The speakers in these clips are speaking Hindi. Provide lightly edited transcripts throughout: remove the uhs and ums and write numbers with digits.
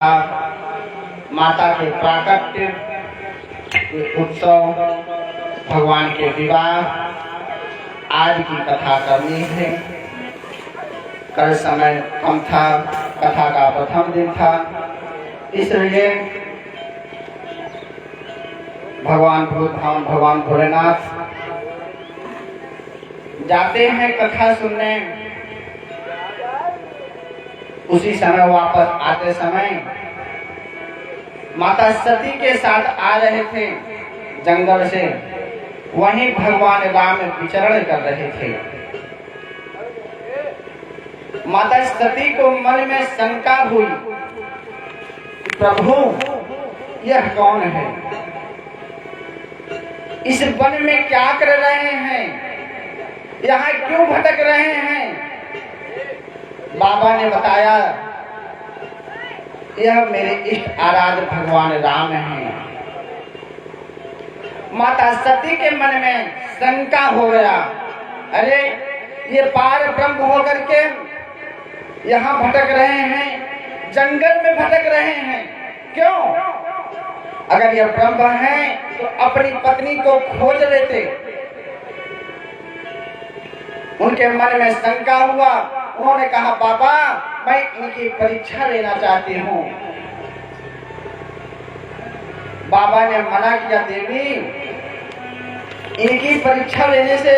माता के प्राकट्य उत्सव, भगवान के विवाह आज की कथा करनी है। कल समय कम था, कथा का प्रथम दिन था, इसलिए भगवान भूतधाम भगवान भोलेनाथ जाते हैं कथा सुनने। उसी समय वापस आते समय माता सती के साथ आ रहे थे जंगल से, वहीं भगवान राम विचरण कर रहे थे। माता सती को मन में शंका हुई, प्रभु यह कौन है, इस वन में क्या कर रहे हैं, यहाँ क्यों भटक रहे हैं। बाबा ने बताया यह मेरे इष्ट आराध्य भगवान राम हैं। माता सती के मन में शंका हो गया, अरे ये पार ब्रह्म होकर के यहाँ भटक रहे हैं, जंगल में भटक रहे हैं, क्यों? अगर ये ब्रह्म हैं तो अपनी पत्नी को खोज लेते। उनके मन में शंका हुआ, उन्होंने कहा बाबा मैं इनकी परीक्षा लेना चाहती हूँ। बाबा ने मना किया, देवी इनकी परीक्षा लेने से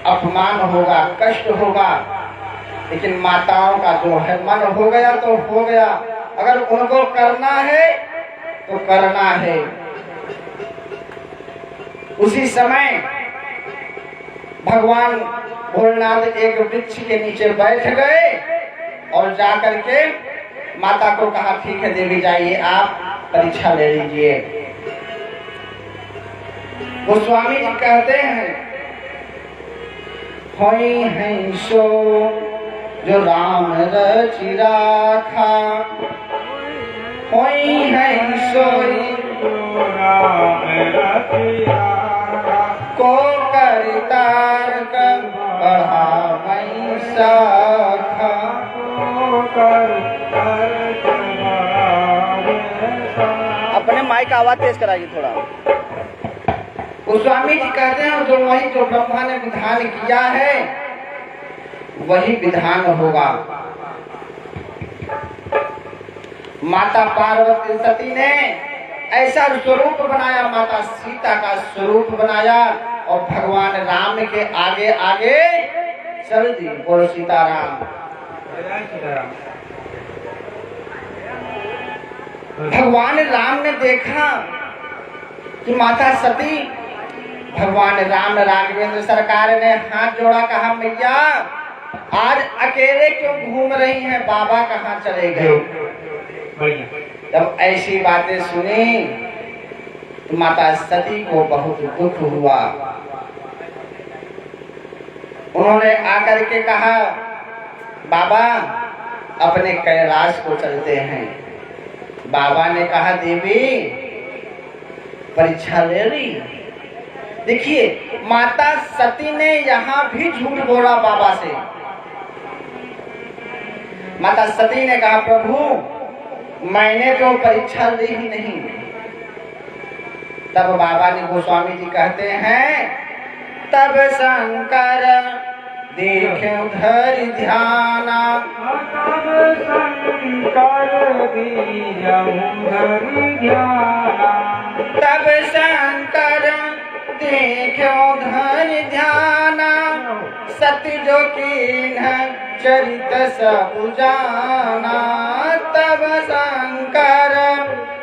अपमान होगा, कष्ट होगा, लेकिन माताओं का जो है मन हो गया तो हो गया, अगर उनको करना है तो करना है। उसी समय भगवान भोलेनाथ एक वृक्ष के नीचे बैठ गए और जाकर के माता को कहा, ठीक है देवी जाइए, आप परीक्षा ले लीजिए। गोस्वामी जी कहते हैं, होई हैं सो जो राम रचि राखा, होई हैं सोई राम रचि राखा, को करितार बढ़ावई शाखा। अपने माइक का आवाज तेज कराइए थोड़ा। गोस्वामी जी कहते हैं जो वही जो ब्रह्मा ने विधान किया है वही विधान होगा। माता पार्वती सती ने ऐसा स्वरूप बनाया, माता सीता का स्वरूप बनाया और भगवान राम के आगे आगे चल दी। बोलो सीताराम। भगवान राम ने देखा कि माता सती, भगवान राम राघवेंद्र सरकार ने हाथ जोड़ा, कहा मैया आज अकेले क्यों घूम रही हैं, बाबा कहाँ चले गए। जब ऐसी बातें सुनी तो माता सती को बहुत दुख हुआ। उन्होंने आकर के कहा, बाबा अपने कैलाश को चलते हैं। बाबा ने कहा, देवी परीक्षा ले ली। देखिए माता सती ने यहाँ भी झूठ बोला बाबा से। माता सती ने कहा, प्रभु मैंने तो परीक्षा ली ही नहीं। तब बाबा ने, गोस्वामी जी कहते हैं, तब शंकर देखे धरि ध्याना, तब शंकर धरि ध्याना, तब शंकर देखो धरि ध्याना, सती जो कीन्ह चरित सब जाना। तब शंकर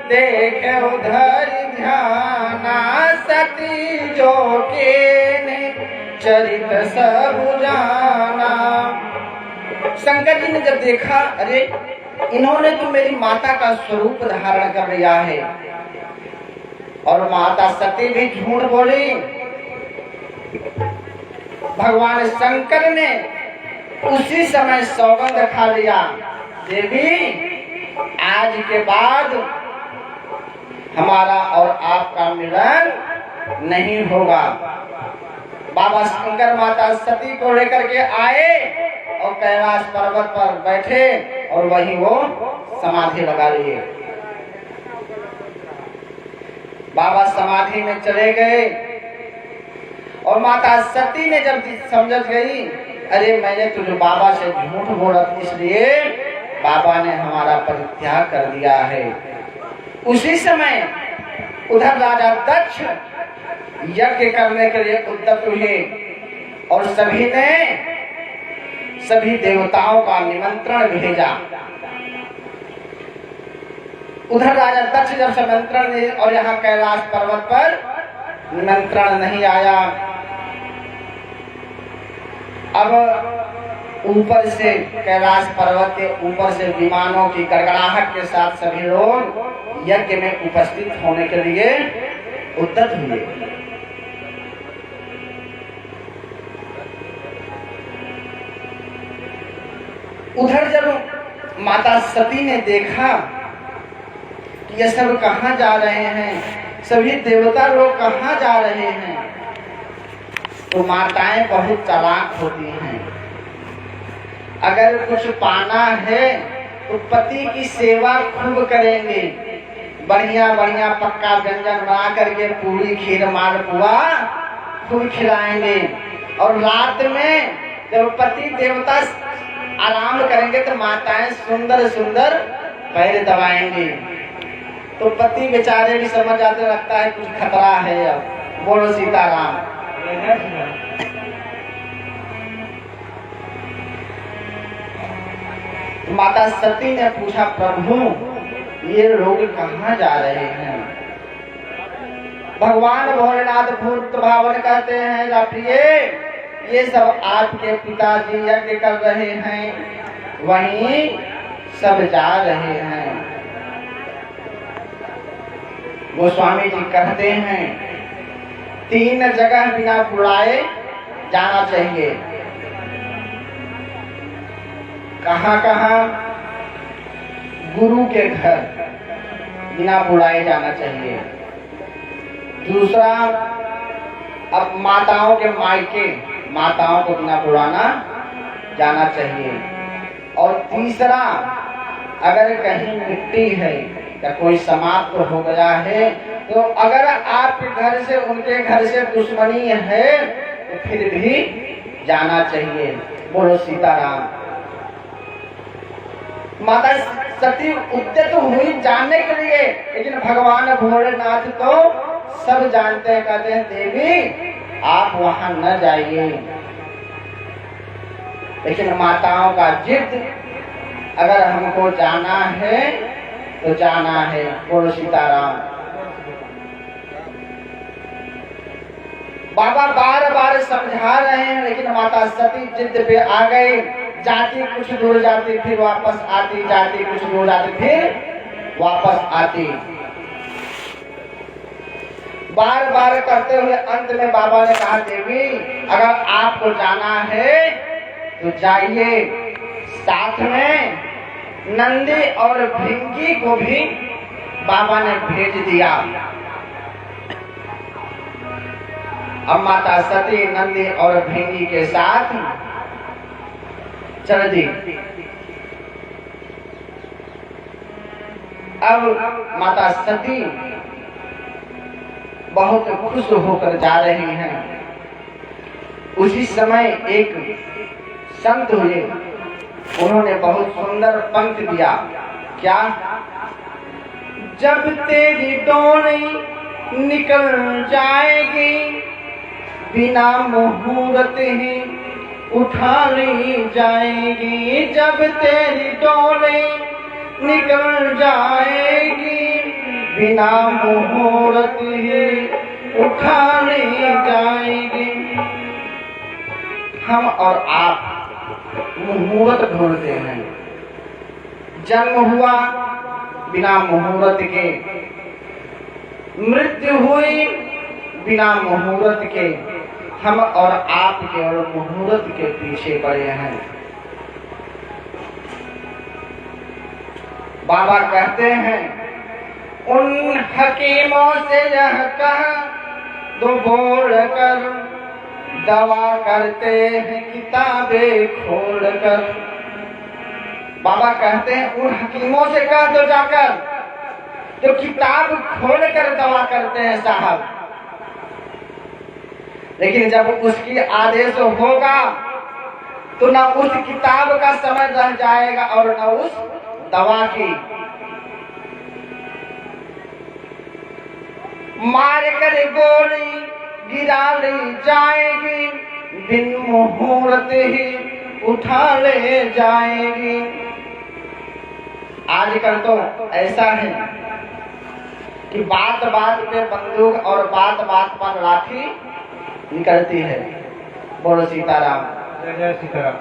देखो धरि ध्याना, सती जो कीन्ह चरित सब जाना। शंकर जी ने जब देखा, अरे इन्होंने तो मेरी माता का स्वरूप धारण कर लिया है, और माता सती भी झूठ बोली। भगवान शंकर ने उसी समय सौगंध खा लिया, देवी आज के बाद हमारा और आपका मिलन नहीं होगा। बाबा शंकर माता सती को लेकर के आए और कैलाश पर्वत पर बैठे और वहीं वो समाधि लगा लिए। बाबा समाधि में चले गए और माता सती ने जब समझ गई, अरे मैंने तुझे बाबा से झूठ बोला, इसलिए बाबा ने हमारा परित्याग कर दिया है। उसी समय उधर राजा दक्ष यज्ञ करने के लिए उद्यत हुए और सभी देवताओं का निमंत्रण भेजा। उधर राजा दक्ष जब निमंत्रण नहीं, और यहाँ कैलाश पर्वत पर निमंत्रण नहीं आया। अब ऊपर से कैलाश पर्वत के ऊपर से विमानों की गड़गड़ाहट के साथ सभी लोग यज्ञ में उपस्थित होने के लिए उद्यत हुए। उधर जब माता सती ने देखा कि ये सब कहाँ जा रहे हैं, सभी देवता लोग कहाँ जा रहे हैं, तो माताएं बहुत चालाक होती हैं। अगर कुछ पाना है तो पति की सेवा खूब करेंगे, बढ़िया बढ़िया पक्का व्यंजन बना करके पूरी खीर मालपुआ खूब खिलाएंगे। और रात में जब पति देवता आराम करेंगे तो माताएं सुंदर सुंदर पैर दबाएंगे। तो पति बेचारे भी समझ आते, लगता है कुछ खतरा है। अब बोलो सीताराम। माता सती ने पूछा, प्रभु ये लोग कहाँ जा रहे हैं? भगवान भोलेनाथ भूत भावन कहते हैं, राप्रिय ये सब आपके पिताजी यज्ञ कर रहे हैं, वहीं सब जा रहे हैं। गोस्वामी जी कहते हैं 3 जगह बिना बुलाए जाना चाहिए। कहाँ कहाँ? गुरु के घर बिना बुलाए जाना चाहिए। दूसरा, अब माताओं के मायके, माताओं को बिना बुलाना जाना चाहिए। और तीसरा, अगर कहीं मिट्टी है या कोई समाप्त हो गया है, तो अगर आपके घर से उनके घर से दुश्मनी है तो फिर भी जाना चाहिए। बोलो सीताराम। माता सती उद्यत हुई जानने के लिए, लेकिन भगवान भोलेनाथ तो सब जानते हैं, कहते हैं देवी आप वहां न जाइए। लेकिन माताओं का जिद, अगर हमको जाना है तो जाना है। बोलो सीताराम। बाबा बार बार समझा रहे हैं, लेकिन माता सती जिद पे आ गई। जाती कुछ दूर जाती, फिर वापस आती, जाती कुछ दूर जाती, फिर वापस आती। बार बार करते हुए अंत में बाबा ने कहा, देवी अगर आपको जाना है तो जाइए। साथ में नंदी और भृंगी को भी बाबा ने भेज दिया। अब माता सती नंदी और भृंगी के साथ चल दी। अब माता सती बहुत खुश होकर जा रही हैं। उसी समय एक संत हुए, उन्होंने बहुत सुंदर पंक्ति दिया। क्या? जब तेरी डोरी निकल जाएगी, बिना मुहूर्त ही उठा ली जाएगी। जब तेरी डोरी निकल जाएगी, बिना मुहूर्त ही उठा ली जाएगी। हम और आप मुहूर्त ढूंढते हैं। जन्म हुआ बिना मुहूर्त के, मृत्यु हुई बिना मुहूर्त के। हम और आप केवल मुहूर्त के पीछे पड़े हैं। बाबा कहते हैं, उन हकीमों से यह कह दो बोल कर, दवा करते हैं किताबें खोल कर। बाबा कहते हैं उन हकीमों से कह दो जाकर जो किताब खोल कर दवा करते हैं साहब, लेकिन जब उसकी आदेश होगा तो न उस किताब का समय रह जाएगा और न उस दवा की। मार कर गोली गिरा ली जाएगी, बिन मुहूर्त ही उठा ले जाएगी। आजकल तो ऐसा है कि बात बात पे बंदूक और बात बात पर लाठी निकलती है। बोलो सीताराम। जय सीताराम।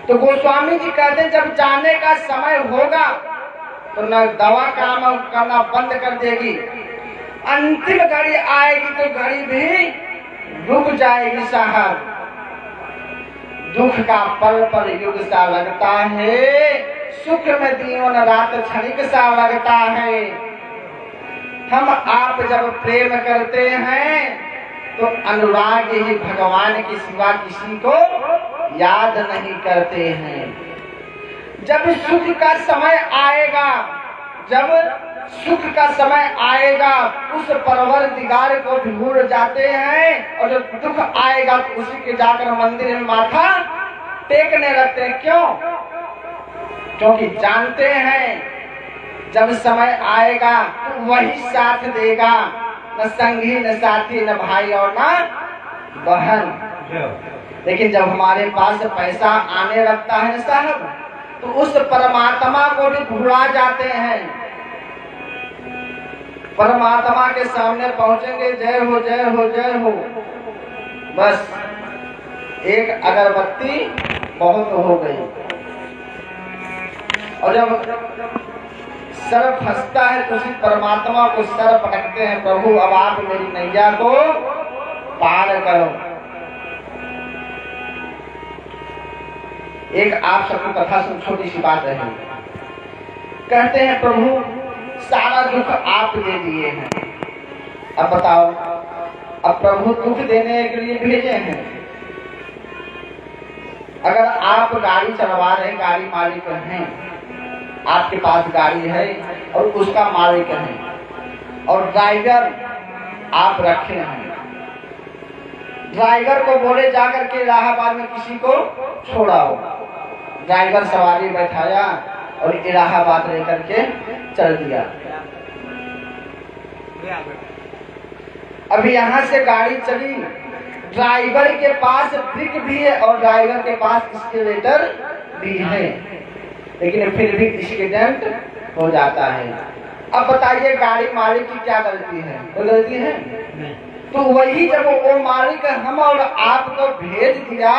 तो गोस्वामी जी कहते हैं जब जाने का समय होगा तो न दवा काम करना बंद कर देगी, अंतिम घड़ी आएगी तो घड़ी भी रुक जाएगी साहब। दुख का पल पल युग सा लगता है, सुख में दिन रात क्षणिक सा लगता है। हम आप जब प्रेम करते हैं तो अनुराग ही भगवान के सिवा किसी को याद नहीं करते हैं। जब सुख का समय आएगा, जब सुख का समय आएगा उस परवरदिगार को भी भूल जाते हैं, और जब दुख आएगा तो उसी के जाकर मंदिर में माथा टेकने लगते हैं। क्यों? क्योंकि जानते हैं जब समय आएगा तो वही साथ देगा, न संगी न साथी न भाई और न बहन। लेकिन जब हमारे पास पैसा आने लगता है साहब तो उस परमात्मा को भी भुला जाते हैं। परमात्मा के सामने पहुंचेंगे, जय हो जय हो जय हो, बस एक अगरबत्ती बहुत हो गई। और जब सर फंसता है तो उसी परमात्मा को सर पटकते हैं, प्रभु अब आप मेरी नैया को पार करो। एक आप सबको कथा सुन, छोटी सी बात है। कहते हैं प्रभु सारा दुख आप दे दिए हैं, अब बताओ अब प्रभु दुख देने के लिए भेजे हैं। अगर आप गाड़ी चलवा रहे, गाड़ी मालिक हैं, आपके पास गाड़ी है और उसका मालिक है और ड्राइवर आप रखे हैं, ड्राइवर को बोले जाकर के इलाहाबाद में किसी को छोड़ाओ, ड्राइवर सवारी बैठाया और इलाहाबाद लेकर के चल दिया। अभी यहाँ से गाड़ी चली, ड्राइवर के पास ब्रेक भी है और ड्राइवर के पास स्केलेटर भी है, लेकिन फिर भी एक्सीडेंट हो जाता है। अब बताइए गाड़ी मालिक की क्या गलती है? कोई गलती है? तो वही जब वो मालिक हम और आपको भेज दिया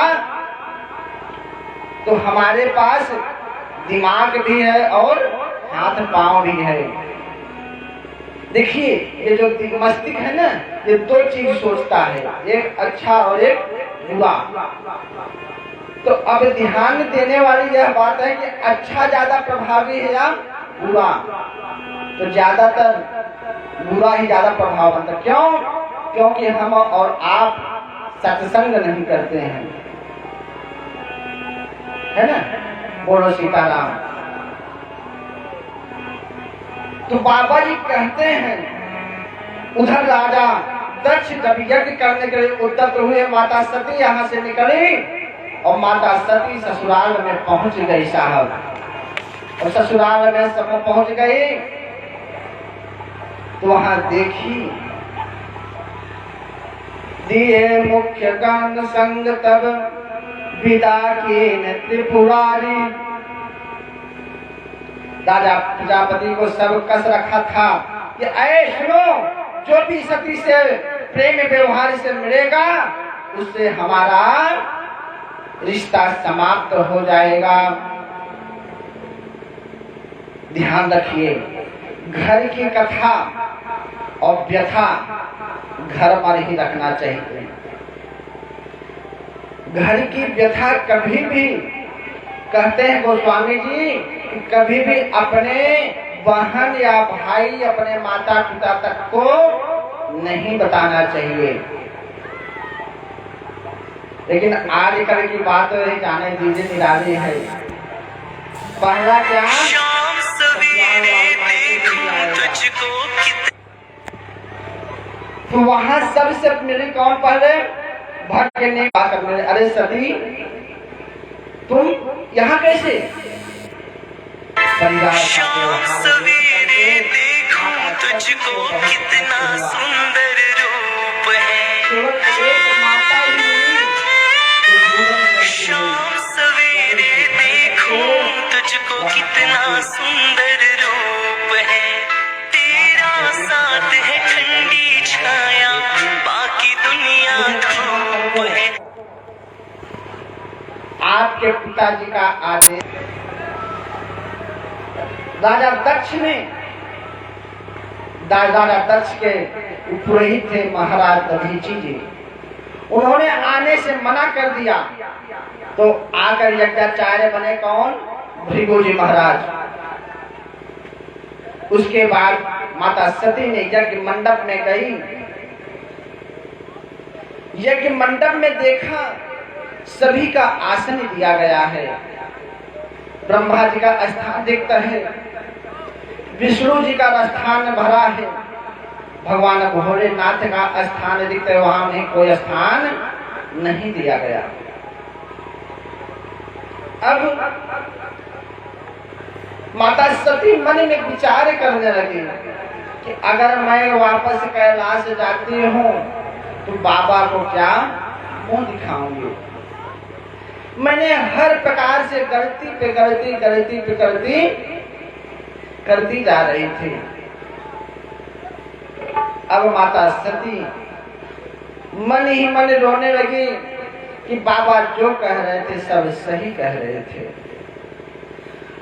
तो हमारे पास दिमाग भी है और हाथ पांव भी है। देखिए ये जो मस्तिष्क है ना, ये दो चीज सोचता है, एक अच्छा और एक बुरा। तो अब ध्यान देने वाली यह बात है कि अच्छा ज्यादा प्रभावी है या बुरा? तो ज्यादातर बुरा ही ज्यादा प्रभावవంत। क्यों? क्योंकि हम और आप सत्संग नहीं करते हैं, है ना? बोलो सीताराम। तो बाबा जी कहते हैं उधर राजा दक्ष जब यज्ञ करने के लिए उद्यत हुए, माता सती यहाँ से निकली और माता सती ससुराल में पहुंच गई साहब। और ससुराल में सब पहुंच गई तो वहां देखी दिए मुख्य गान संग तब विदा की त्रिपुरारी। राजा प्रजापति को सब कस रखा था कि ऐ सुनो, जो भी सती से प्रेम व्यवहार से मिलेगा उससे हमारा रिश्ता समाप्त हो जाएगा। ध्यान रखिए, घर की कथा और व्यथा घर पर ही रखना चाहिए। घर की व्यथा कभी भी, कहते हैं गोस्वामी जी, कभी भी अपने बहन या भाई, अपने माता पिता तक को नहीं बताना चाहिए। लेकिन आजकल की बात जाने दीजिए, निराली है। पहला क्या? शाम सवेरे देखूं तुझको तो वहां सबसे मिली कौन पहले? भक्त ने बात मिले, अरे सती तुम यहाँ कैसे? शाम सवेरे देखूं तुझको कितना सुंदर रूप है। केवल एक माता ही मिली जो जीवन में शाम सवेरे देखूं तुझको कितना सुंदर रूप है। तेरा साथ है ठंडी छाया, बाकी दुनिया धूप है। आपके पिताजी का आदेश, राजा दक्ष ने, राजा दक्ष के पुरोहित थे महाराज दधीची जी, उन्होंने आने से मना कर दिया। तो आकर यज्ञाचार्य बने कौन? भृगु जी महाराज। उसके बाद माता सती ने यज्ञ मंडप में गई। यज्ञ मंडप में देखा सभी का आसन दिया गया है। ब्रह्मा जी का स्थान दिखता है, विष्णु जी का स्थान भरा है, भगवान भोलेनाथ का स्थान दिखता है, वहां में कोई स्थान नहीं दिया गया। अब माता सती मन में विचार करने लगी कि अगर मैं वापस कैलाश जाती हूँ तो बाबा को क्या मुंह दिखाऊंगी। मैंने हर प्रकार से गलती पे गलती करती जा रही थी। अब माता सती मन ही मन रोने लगी कि बाबा जो कह रहे थे सब सही कह रहे थे।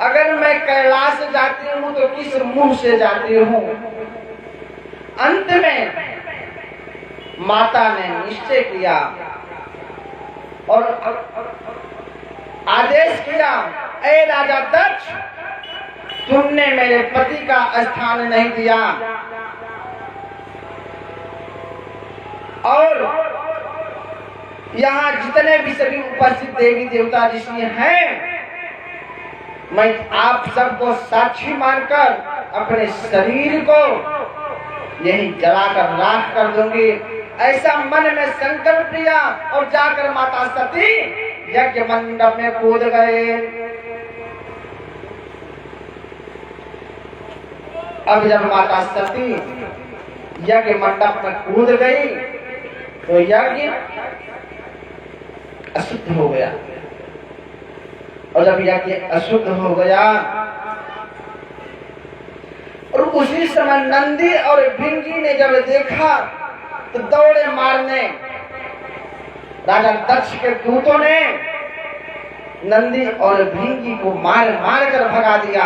अगर मैं कैलाश जाती हूँ तो किस मुंह से जाती हूँ। अंत में माता ने निश्चय किया और आदेश किया, ए राजा दक्ष, तुमने मेरे पति का स्थान नहीं दिया और यहाँ जितने भी सभी उपस्थित देवी देवता ऋषि हैं, मैं आप सबको साक्षी मानकर अपने शरीर को यही जलाकर राख कर दूंगी। ऐसा मन में संकल्प लिया और जाकर माता सती यज्ञ मंडप में कूद गए। अब जब माता सती यज्ञ मंडप में कूद गई तो यज्ञ अशुद्ध हो गया और जब यज्ञ अशुद्ध हो गया और उसी समय नंदी और भिंगी ने जब देखा तो दौड़े मारने। राजा दक्ष के दूतों ने नंदी और भिंगी को मार मार कर भगा दिया।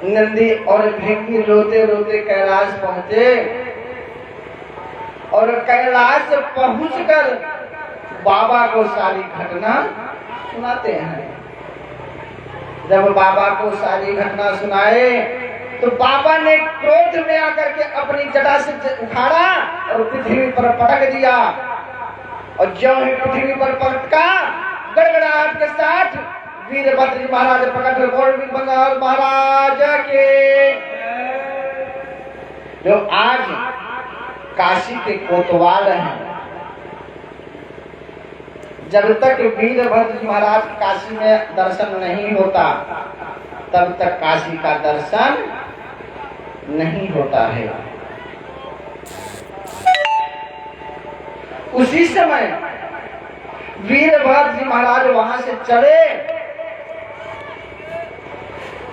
नंदी और भिंगी रोते रोते कैलाश पहुंचे और कैलाश पहुंचकर बाबा को सारी घटना सुनाते हैं। जब बाबा को सारी घटना सुनाए तो बाबा ने क्रोध में आकर के अपनी जटा से उखाड़ा और पृथ्वी पर पटक दिया और जो ही पृथ्वी पर पटका गड़गड़ाहट के साथ वीरभद्र महाराज प्रकट बोल बंगाल महाराज के, जो आज काशी के कोतवाल हैं। जब तक वीरभद्र महाराज काशी में दर्शन नहीं होता तब तक काशी का दर्शन नहीं होता है। उसी समय वीरभद्र महाराज वहां से चले,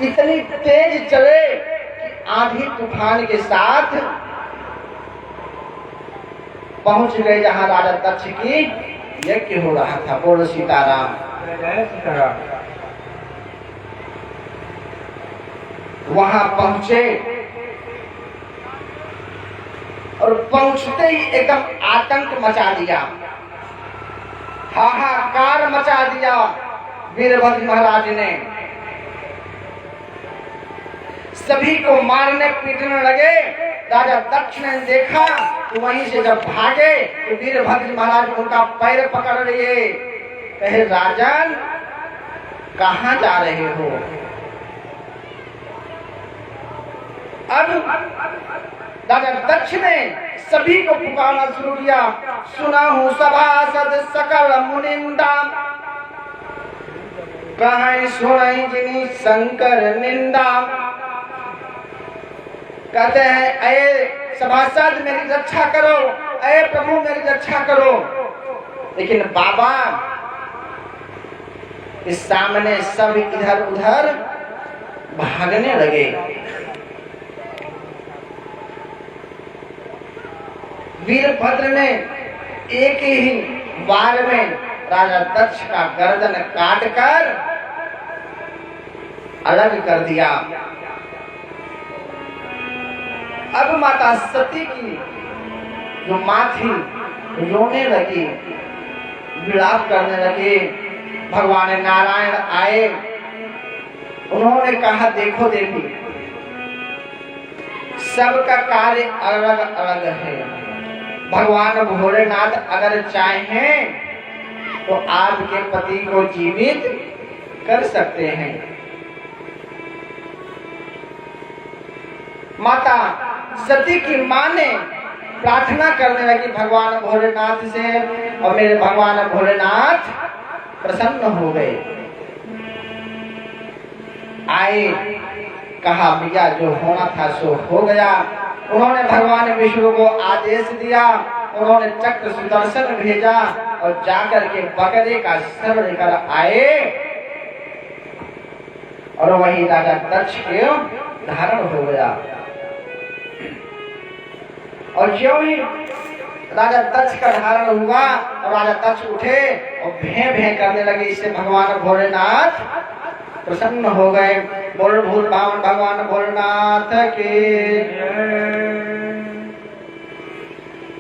इतनी तेज चले कि आंधी तूफान के साथ पहुंच गए जहां राजा दक्ष की यज्ञ हो रहा था। बोलो सीताराम। वहां पहुंचे और पहुंचते ही एकदम आतंक मचा दिया, हाहाकार मचा दिया वीरभद्र महाराज ने। सभी को मारने पीटने लगे। राजा दक्ष ने देखा तो वहीं से जब भागे तो वीरभद्र महाराज उनका पैर पकड़ लिए, कहे राजन कहाँ जा रहे हो? अब राजा दक्ष ने सभी को पुकारना शुरू किया, सुना हूँ सभासद सकल मुनिंदा, कहीं सुनाई जिनी शंकर निंदा। कहते हैं अये सभासद मेरी रक्षा करो, अये प्रभु मेरी रक्षा करो। लेकिन बाबा इस सामने सब इधर उधर भागने लगे। वीरभद्र ने एक ही बार में राजा दक्ष का गर्दन काटकर अलग कर दिया। अब माता सती की जो माँ थी रोने लगी, विलाप करने लगी। भगवान नारायण आए, उन्होंने कहा देखो देवी सबका कार्य अलग अलग है। भगवान भोलेनाथ अगर चाहें तो आपके पति को जीवित कर सकते हैं। माता सती की मां ने प्रार्थना करने लगी भगवान भोलेनाथ से, और मेरे भगवान भोलेनाथ प्रसन्न हो गए। आए, कहा भैया जो होना था सो हो गया। उन्होंने भगवान विष्णु को आदेश दिया, उन्होंने चक्र सुदर्शन भेजा और जाकर के बकरे का सर लेकर आए और वही राजा दक्ष के धारण हो गया। और ज्यों ही राजा दक्ष का धारण हुआ और राजा दक्ष उठे और भे भे करने लगे। इससे भगवान भोलेनाथ प्रसन्न हो गए। बोल भूल भावन भगवान भोलेनाथ के।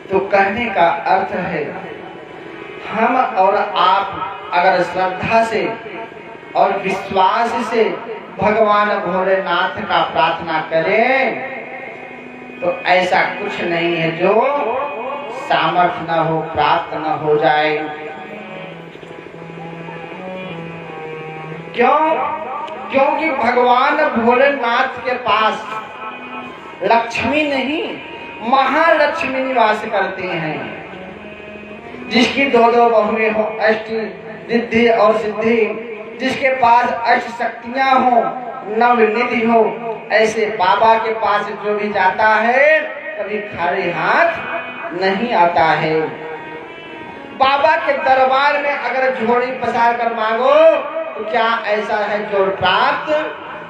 तो कहने का अर्थ है हम और आप अगर श्रद्धा से और विश्वास से भगवान भोलेनाथ का प्रार्थना करें तो ऐसा कुछ नहीं है जो सामर्थ्य न हो, प्राप्त न हो जाए। क्यों? क्योंकि भगवान भोलेनाथ के पास लक्ष्मी नहीं महालक्ष्मी निवास करती हैं। जिसकी दो दो बहुएं हो, अष्ट रिद्धि और सिद्धि, जिसके पास अष्ट शक्तियां हो, नवनिधि हो, ऐसे बाबा के पास जो भी जाता है कभी खाली हाथ नहीं आता है। बाबा के दरबार में अगर झोली पसार कर मांगो तो क्या ऐसा है जो प्राप्त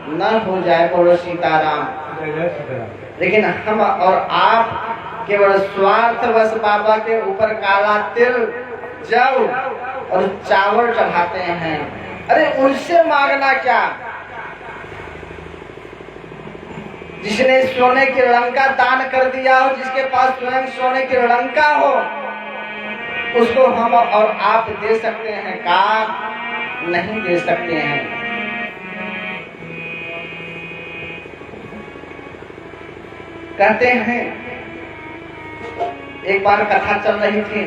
न हो जाए? बोलो सीताराम। लेकिन हम और आप केवल स्वार्थवश बाबा के ऊपर काला तिल, जव और चावल चढ़ाते हैं। अरे उनसे मांगना क्या? जिसने सोने की लंका दान कर दिया हो, जिसके पास स्वयं सोने की लंका हो, उसको हम और आप दे सकते हैं का? नहीं दे सकते हैं। कहते हैं एक बार कथा चल रही थी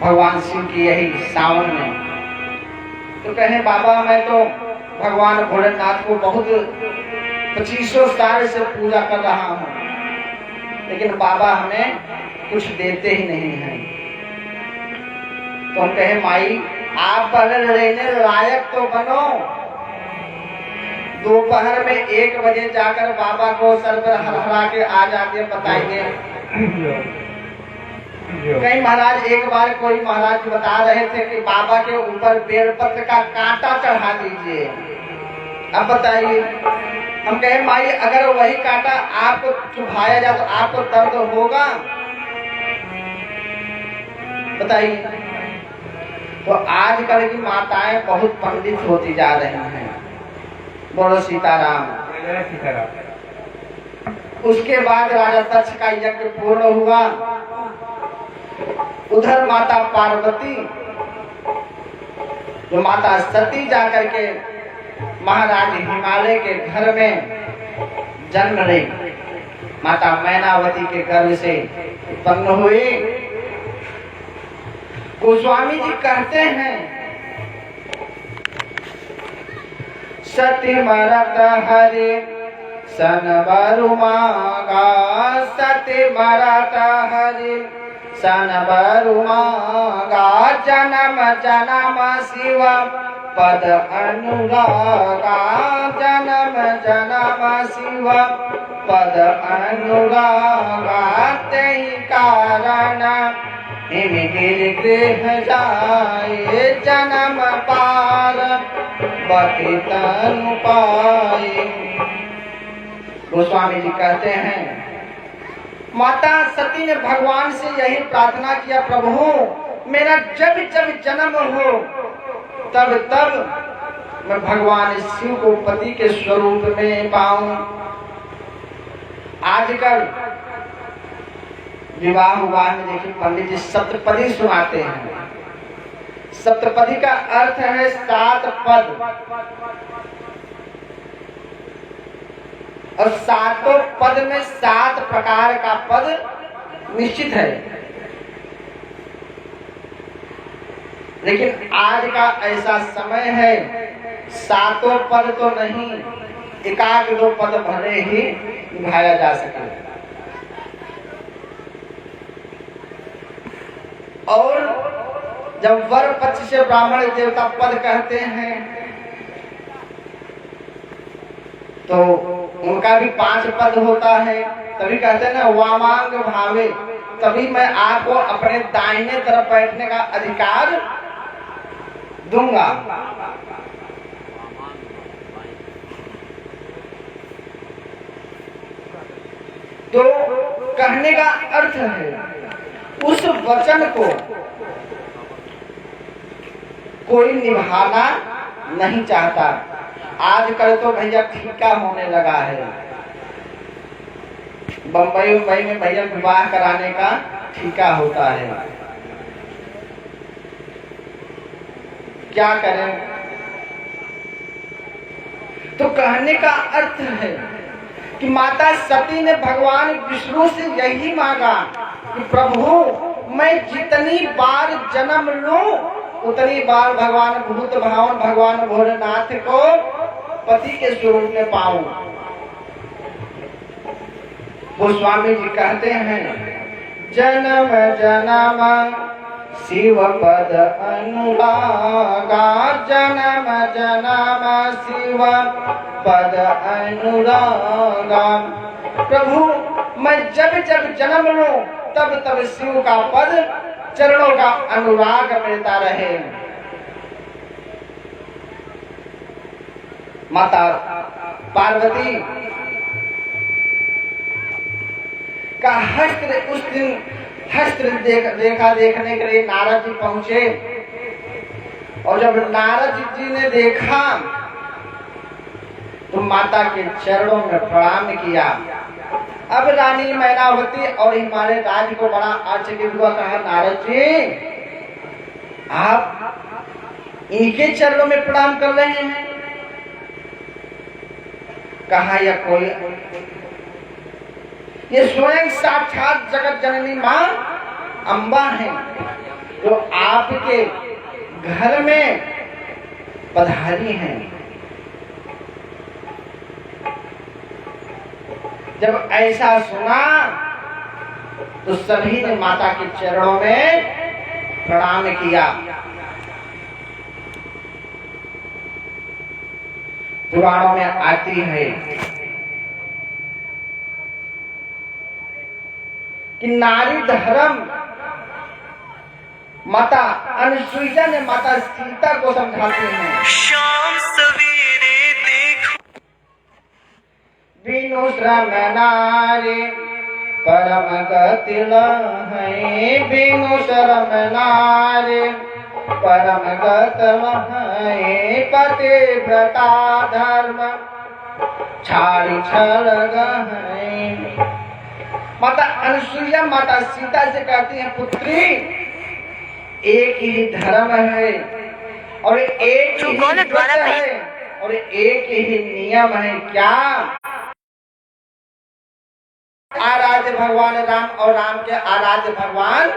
भगवान शिव की यही सावन में। तो कहे बाबा मैं तो भगवान भोलेनाथ को बहुत 2500 साल से पूजा कर रहा हूँ, लेकिन बाबा हमें कुछ देते ही नहीं हैं। तो हम कहे माई आप पहले लेने लायक तो बनो। दोपहर में 1 बजे जाकर बाबा को सर पर हरा के आ जाते बताइए। कई महाराज एक बार कोई महाराज बता रहे थे कि बाबा के ऊपर बेलपत्र का कांटा चढ़ा दीजिए। अब बताइए, हम कहे माई अगर वही कांटा आपको चुभाया जाए तो आपको दर्द होगा? बताइए। तो आजकल की माताएं बहुत पंडित होती जा रही हैं। बोलो सीताराम। उसके बाद राजा दक्ष का यज्ञ पूर्ण हुआ। उधर माता पार्वती जो माता सती जाकर के महाराज हिमालय के घर में जन्म ली। माता मैनावती के गर्भ से उत्पन्न हुई गोस्वामी जी कहते हैं सती मरत हरि सन बरु मांगा, सती मरत हरि सन बरु मांगा, जन्म जन्म शिव पद अनुरागा, जन्म जन्म शिव पद अनुरागा, तेहि कारण हिमगिर गृह जाए, जन्म पार बति तनु पाए। गोस्वामी जी कहते हैं माता सती ने भगवान से यही प्रार्थना किया, प्रभु मेरा जब जब जन्म हो तब तब मैं भगवान शिव को पति के स्वरूप में पाऊं। आजकल विवाह में देखिए पंडित जी सप्तपदी सुनाते हैं। सप्तपदी का अर्थ है 7 पद, और 7 पद में 7 प्रकार का पद निश्चित है। लेकिन आज का ऐसा समय है 7 पद तो नहीं, 1-2 पद भले ही निभाया जा सके। और जब वर पक्ष से ब्राह्मण देवता पद कहते हैं तो उनका भी 5 पद होता है। तभी कहते हैं ना वामांग भावे, तभी मैं आपको अपने दाहिने तरफ बैठने का अधिकार दूंगा। तो कहने का अर्थ है उस वचन को कोई निभाना नहीं चाहता। आजकल तो भैया ठीका होने लगा है। बम्बई में भैया विवाह कराने का ठीका होता है। क्या करें? तो कहने का अर्थ है कि माता सती ने भगवान विष्णु से यही मांगा कि प्रभु मैं जितनी बार जन्म लूं उतनी बार भगवान भूत भावन भगवान भोलेनाथ को पति के स्वरूप में पाऊं। गोस्वामी जी कहते हैं जन्म जन्म शिव पद अनुरागा, जन्म जन्म शिव पद अनुरागा। प्रभु मैं जब जब जन्म लूं तब तब शिव का पद चरणों का अनुराग मिलता रहे। माता पार्वती का हस्त्र उस दिन हस्त्र देखने के लिए नारद जी पहुंचे, और जब नारद जी ने देखा तो माता के चरणों में प्रणाम किया। अब रानी मैनावती और हिमालय राज को बड़ा आश्चर्य हुआ। कहा नारद जी आप इनके चरणों में प्रणाम कर रहे हैं? कहा यह कोई ये स्वयं साक्षात जगत जननी मां अम्बा है जो आपके घर में पधारी हैं। जब ऐसा सुना तो सभी ने माता के चरणों में प्रणाम किया। पुराणों में आती है कि नारी धर्म माता अनुसुईया ने माता सीता को समझाते हैं। शाम सवेरे देखो बिनु श्रम नारी परम गति लहै, बिनु श्रम नारी परम गति लहै, पतिव्रता धर्म छाड़ी छल गहै। माता अनुसुईया माता सीता से कहती है पुत्री एक ही धर्म है और एक ही व्रत है और एक ही नियम है। क्या? आराध्य भगवान राम और राम के आराध्य भगवान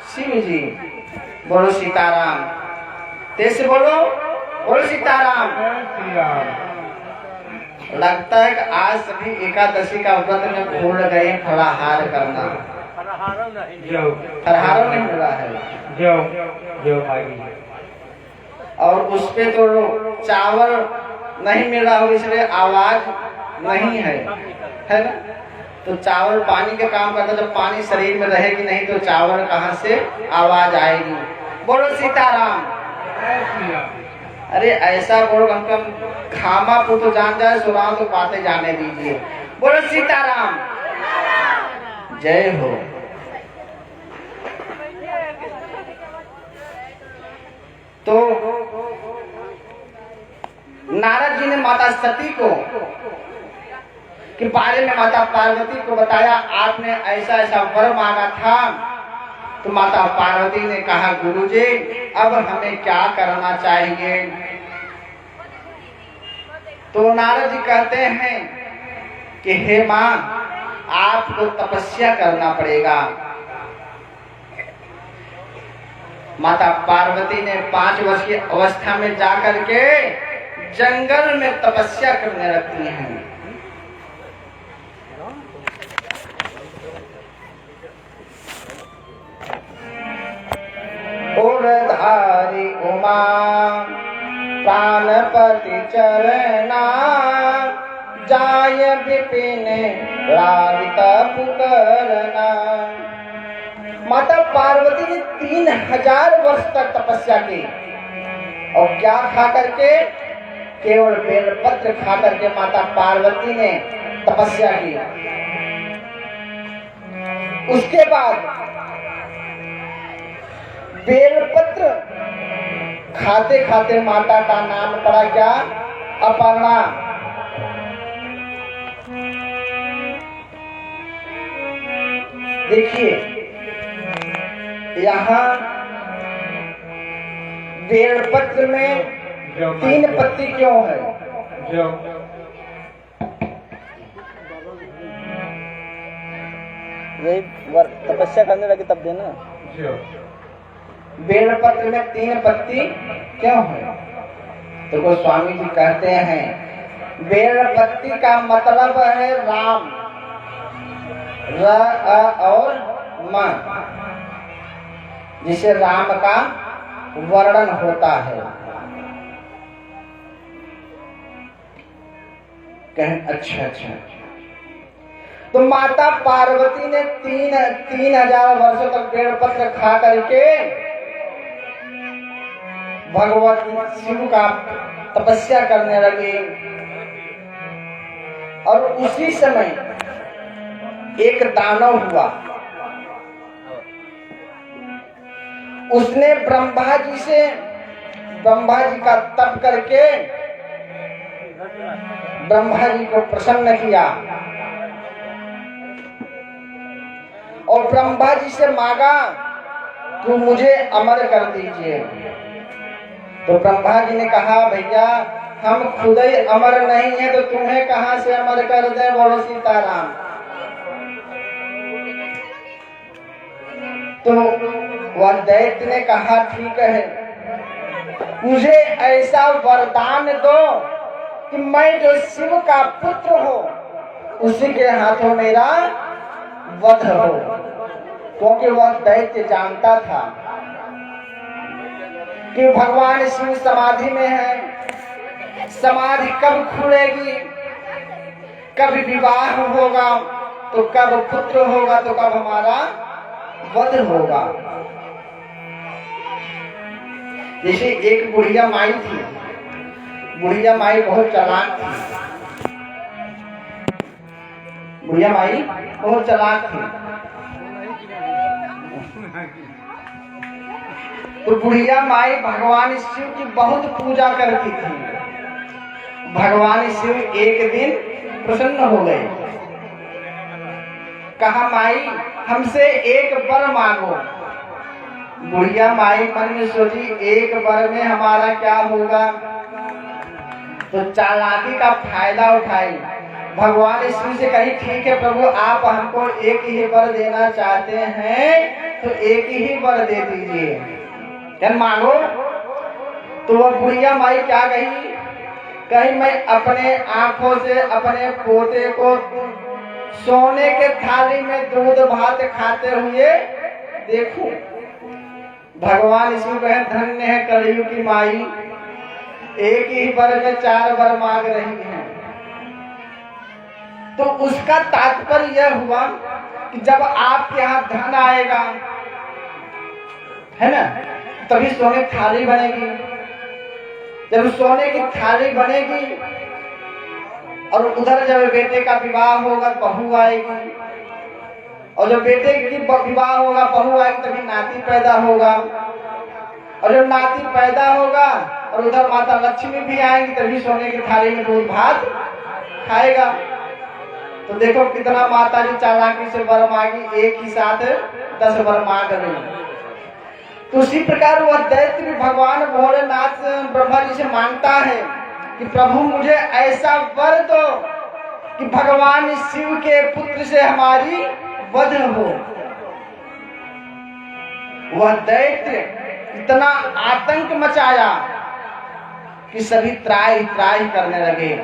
शिव जी। बोलो सीताराम। तेज से बोलो, बोलो सीताराम। श्री राम। लगता है कि आज सभी एकादशी का व्रत में भूल गए फलाहार करना। जो फलाहार नहीं मिला है जो जो भाई और उस पे तो चावल नहीं मिल रहा हो, इसलिए आवाज नहीं है ना। तो चावल पानी का काम करता, जब पानी शरीर में रहेगी नहीं तो चावल कहाँ से आवाज आएगी। बोलो सीताराम। श्री राम। अरे ऐसा बोलो कम से कम खामा को तो जान जाए, सुनाओ तो बातें जाने दीजिए। बोलो सीताराम। जय हो। तो नारद जी ने माता सती को के बारे में माता पार्वती को बताया, आपने ऐसा ऐसा वर मांगा था। तो माता पार्वती ने कहा, गुरुजी अब हमें क्या करना चाहिए। तो नारद जी कहते हैं कि हे मां, आपको तपस्या करना पड़ेगा। माता पार्वती ने 5 वर्ष की अवस्था में जाकर के जंगल में तपस्या करने लगती हैं। उर्धारी उमा प्राणपति चरना, जाय विपिन रावित पुकारना। माता पार्वती ने 3000 वर्ष तक तपस्या की और क्या खा करके, केवल बेलपत्र खा करके माता पार्वती ने तपस्या की। उसके बाद बेलपत्र खाते खाते माता का नाम पड़ा क्या, अपर्णा। देखिए यहाँ बेलपत्र में 3 पत्ती क्यों है? जो तपस्या करने लगे तब देना। जो बेलपत्र में 3 पत्ती क्यों है? तो गोस्वामी जी कहते हैं, बेलपत्ती का मतलब है राम, र अ और म, जिसे राम का वर्णन होता है। अच्छा अच्छा। तो माता पार्वती ने 3000 वर्षों तक बेलपत्र खा करके भगवान शिव का तपस्या करने लगे। और उसी समय एक दानव हुआ, उसने ब्रह्मा जी का तप करके ब्रह्मा जी को प्रसन्न किया और ब्रह्मा जी से मांगा, तू मुझे अमर कर दीजिए। तो ब्रह्मा जी ने कहा, भैया हम खुद ही अमर नहीं है तो तुम्हें कहां से अमर कर दे। बोलो सीताराम। तो वह दैत्य ने कहा, ठीक है, मुझे ऐसा वरदान दो कि मैं जो शिव का पुत्र हो उसी के हाथों मेरा वध हो। क्योंकि वह दैत्य जानता था कि भगवान शिव समाधि में है, समाधि कब खुलेगी, कब विवाह होगा, तो कब पुत्र होगा, तो कब हमारा वध होगा। जैसे एक बुढ़िया माई थी, बुढ़िया माई बहुत चालाक थी, बुढ़िया माई बहुत चालाक थी। तो बुढ़िया माई भगवान शिव की बहुत पूजा करती थी। भगवान शिव एक दिन प्रसन्न हो गए, कहा, माई हमसे एक वर मांगो। बुढ़िया माई मन में सोची, एक वर में हमारा क्या होगा। तो चालाकी का फायदा उठाई, भगवान शिव से कही, ठीक है प्रभु, आप हमको एक ही वर देना चाहते हैं तो एक ही वर दे दीजिए। क्या मांगो? तो वह बुढ़िया माई क्या कही? कहीं मैं अपने आंखों से अपने पोते को सोने के थाली में दूध भात खाते हुए देखूं। भगवान इसमें कहे धन्य है कलयुग की माई, एक ही वर में 4 वर मांग रही है। तो उसका तात्पर्य यह हुआ कि जब आपके यहाँ धन आएगा, है ना, तभी सोने की थाली बनेगी। जब सोने की थाली बनेगी और उधर जब बेटे का विवाह होगा बहू आएगी, और जब बेटे की विवाह होगा बहू आएगी तभी नाती पैदा होगा, और जब नाती पैदा होगा और उधर माता लक्ष्मी भी आएंगी तभी सोने की थाली में दूध भात खाएगा। तो देखो कितना माता जी चालाकी से वर मांगी, एक ही साथ 10 वर मांग रही। तो उसी प्रकार वह दैत्य भी भगवान भोलेनाथ ब्रह्मा जी से मांगता है कि प्रभु मुझे ऐसा वर दो कि भगवान शिव के पुत्र से हमारी वध हो। वह दैत्य इतना आतंक मचाया कि सभी त्राही त्राही करने लगे।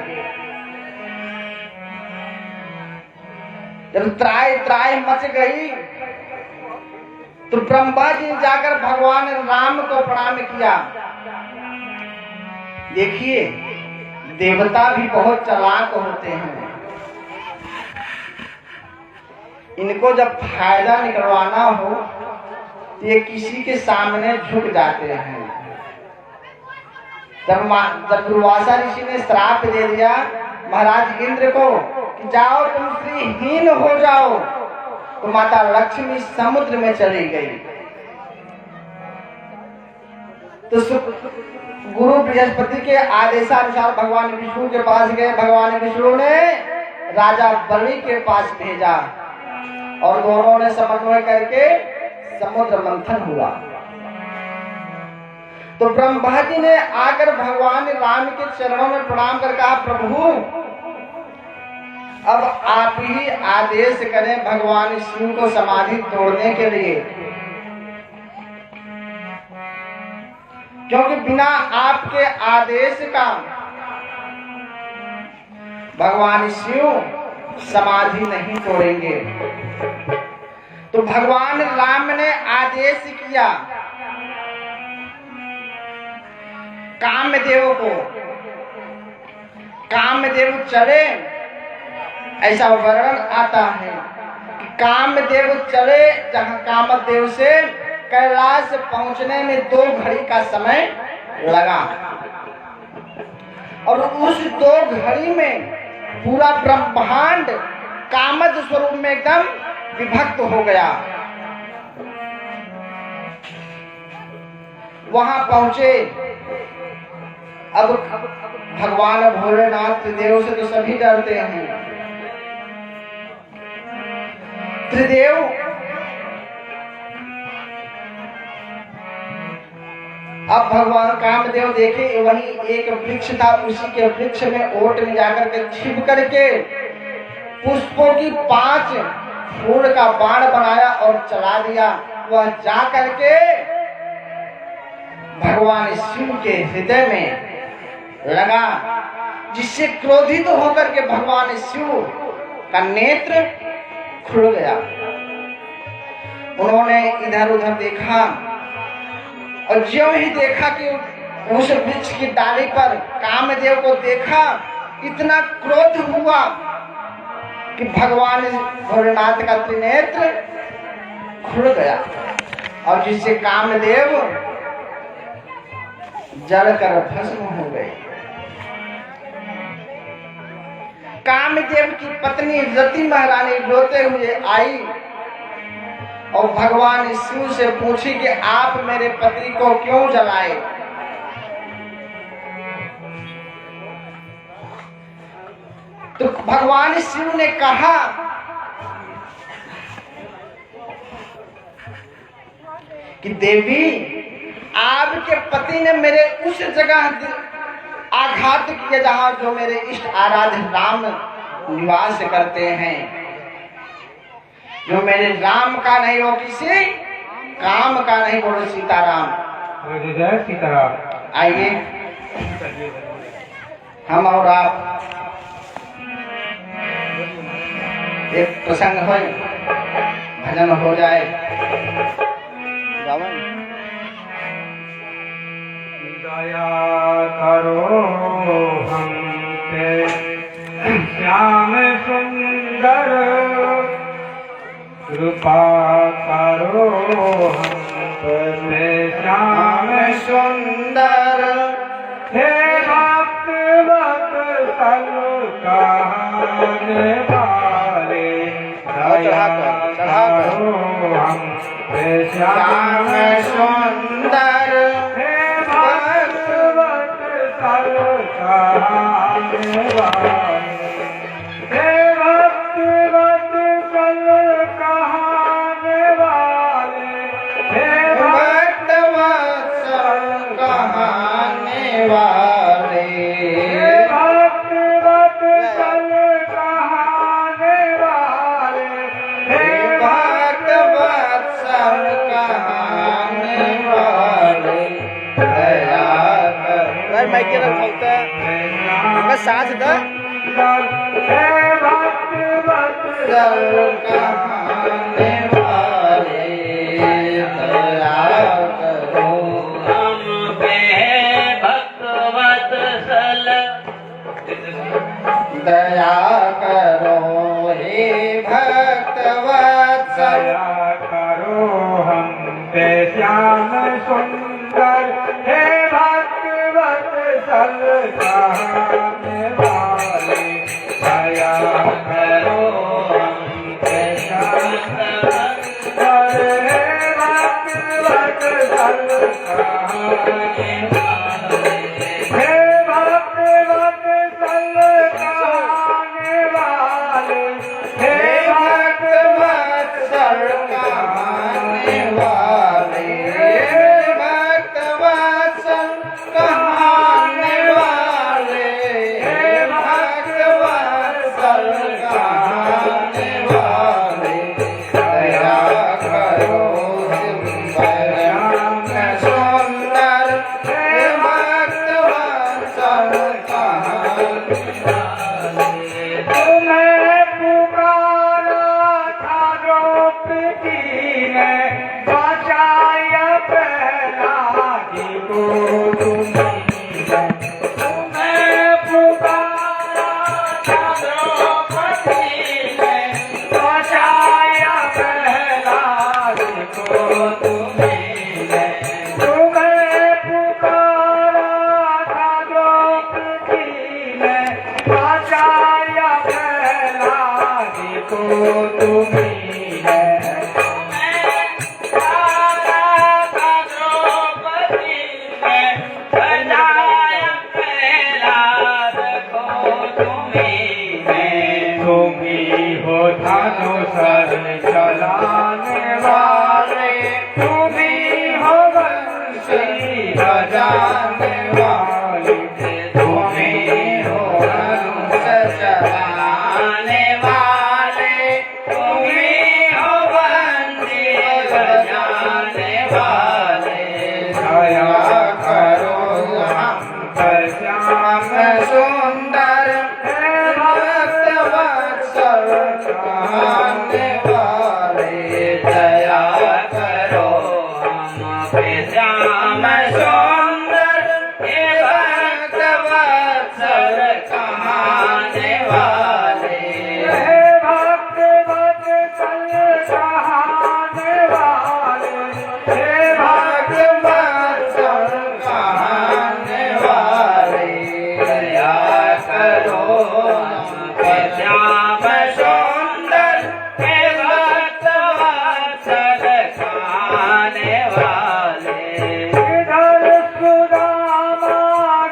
जब त्राही त्राही मच गई तो ब्रह्मा जी ने जाकर भगवान राम को प्रणाम किया। देखिए देवता भी बहुत चालाक होते हैं, इनको जब फायदा निकलवाना हो तो ये किसी के सामने झुक जाते हैं। जब दुर्वासा ऋषि ने श्राप दे दिया महाराज इंद्र को कि जाओ तुम श्रीहीन हो जाओ, तो माता लक्ष्मी समुद्र में चली गई। तो गुरु बृहस्पति के आदेशानुसार भगवान विष्णु के पास गए। भगवान विष्णु ने राजा बलि के पास भेजा और दोनों ने समन्वय करके समुद्र मंथन हुआ। तो ब्रह्मा जी ने आकर भगवान राम के चरणों में प्रणाम कर कहा, प्रभु अब आप ही आदेश करें भगवान शिव को समाधि तोड़ने के लिए, क्योंकि बिना आपके आदेश का भगवान शिव समाधि नहीं तोड़ेंगे। तो भगवान राम ने आदेश किया कामदेव को, कामदेव चले। ऐसा वर्णन आता है कि कामदेव चले जहां कामदेव से कैलाश पहुंचने में 2 घड़ी का समय लगा, और उस 2 घड़ी में पूरा ब्रह्मांड कामद स्वरूप में एकदम विभक्त हो गया। वहां पहुंचे। अब भगवान भोलेनाथ त्रिदेव से तो सभी डरते हैं। त्रिदेव अब भगवान कामदेव देखे वहीं एक वृक्ष था, उसी के वृक्ष में ओट में जाकर के छिप करके पुष्पों की 5 फूल का बाण बनाया और चला दिया। वह जा करके भगवान शिव के हृदय में लगा, जिससे क्रोधित होकर के भगवान शिव का नेत्र खुल गया। उन्होंने इधर उधर देखा और ज्यों ही देखा कि उस वृक्ष की डाली पर कामदेव को देखा, इतना क्रोध हुआ कि भगवान भोलेनाथ का त्रिनेत्र खुल गया, और जिससे कामदेव जलकर भस्म हो गए। कामदेव की पत्नी रति महारानी रोते हुए आई और भगवान शिव से पूछी कि आप मेरे पति को क्यों जलाए। तो भगवान शिव ने कहा कि देवी, आपके पति ने मेरे उस जगह आघात किया जहां जो मेरे इष्ट आराध्य राम निवास करते हैं। जो मेरे राम का नहीं, वो किसी काम का नहीं, बोलो सीताराम। जय सीताराम। आइए हम और आप एक प्रसंग हो, भजन हो जाए। दया करो हम पे श्याम सुंदर, कृपा करो हम पे श्याम सुंदर, हे भक्त वत्सल कहने वाले, दया करो हम पे श्याम सुंदर, हे भक्त वत्सल कहने वाले, हे भक्त वत्सल कहने वाले, हे भक्त वत्सल कहने वाले, भक्त वत्सल कहने वाले, हे भक्त वत्सल कहने वाले, दया कर। माइक रखता साथ द हे भक्त वत्सल कहने वाले, दया करो हम पे भक्तवत्सल, दया करो हे भक्त वत्सल, दया करो हम पे श्याम सुंदर, हे भक्त वत्सल कहने वाले, दया करो हम पे श्याम सुंदर, हे भक्त वत्सल कहने वाले, हे भक्त वत्सल कहने वाले, हे भक्त वत्सल कहने वाले, भक्त वत्सल कहने वाले, भक्त वत्सल कहने वाले, दया करो श्याम सुंदर, हे भक्त वत्सल कहने वाले। तुम्हें पुकारा था द्रौपदी ने, बचाया प्रहलादी को तुमने, तुम्हें पुकारा था द्रौपदी ने, बचाया प्रहलादी को तुमने, तुम्हें पुकारा था द्रौपदी ने, बचाया प्रहलादी को तुम्ही है, तुम्ही हो धनुष चलाने वाले, तुम्ही हो बंसी बजाने वाले, तुम्ही हो धनुष चलाने वाले, तुम्ही हो बंसी बजाने वाले, दया करो हम पर श्याम सुंदर, हे भक्त वत्सल कहने वाले, दया करो हम पे श्याम सुंदर, हे भक्त वत्सल कहने वाले, हे भक्त वत्सल कहने वाले, हे भक्त वत्सल कहने वाले, दया करो हम पे श्याम सुंदर, हे भक्त वत्सल कहने वाले, इधर सुदामा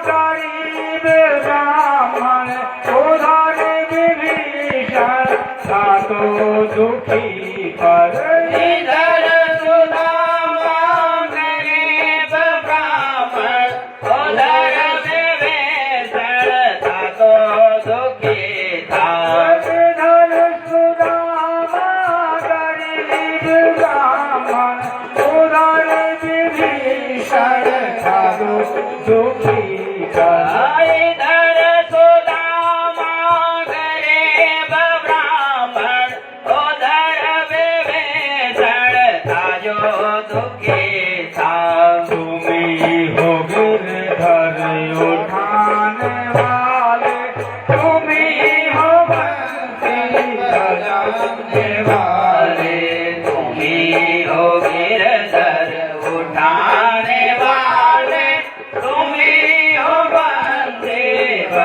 गरीब ब्राह्मण, उधर विभीषण सातों दुखी पर, इधर सुदामा गरीब ब्राह्मण, उधर विभीषण सातो दुखी था, इधर सुदामा गरीब ब्राह्मण, उधर विभीषण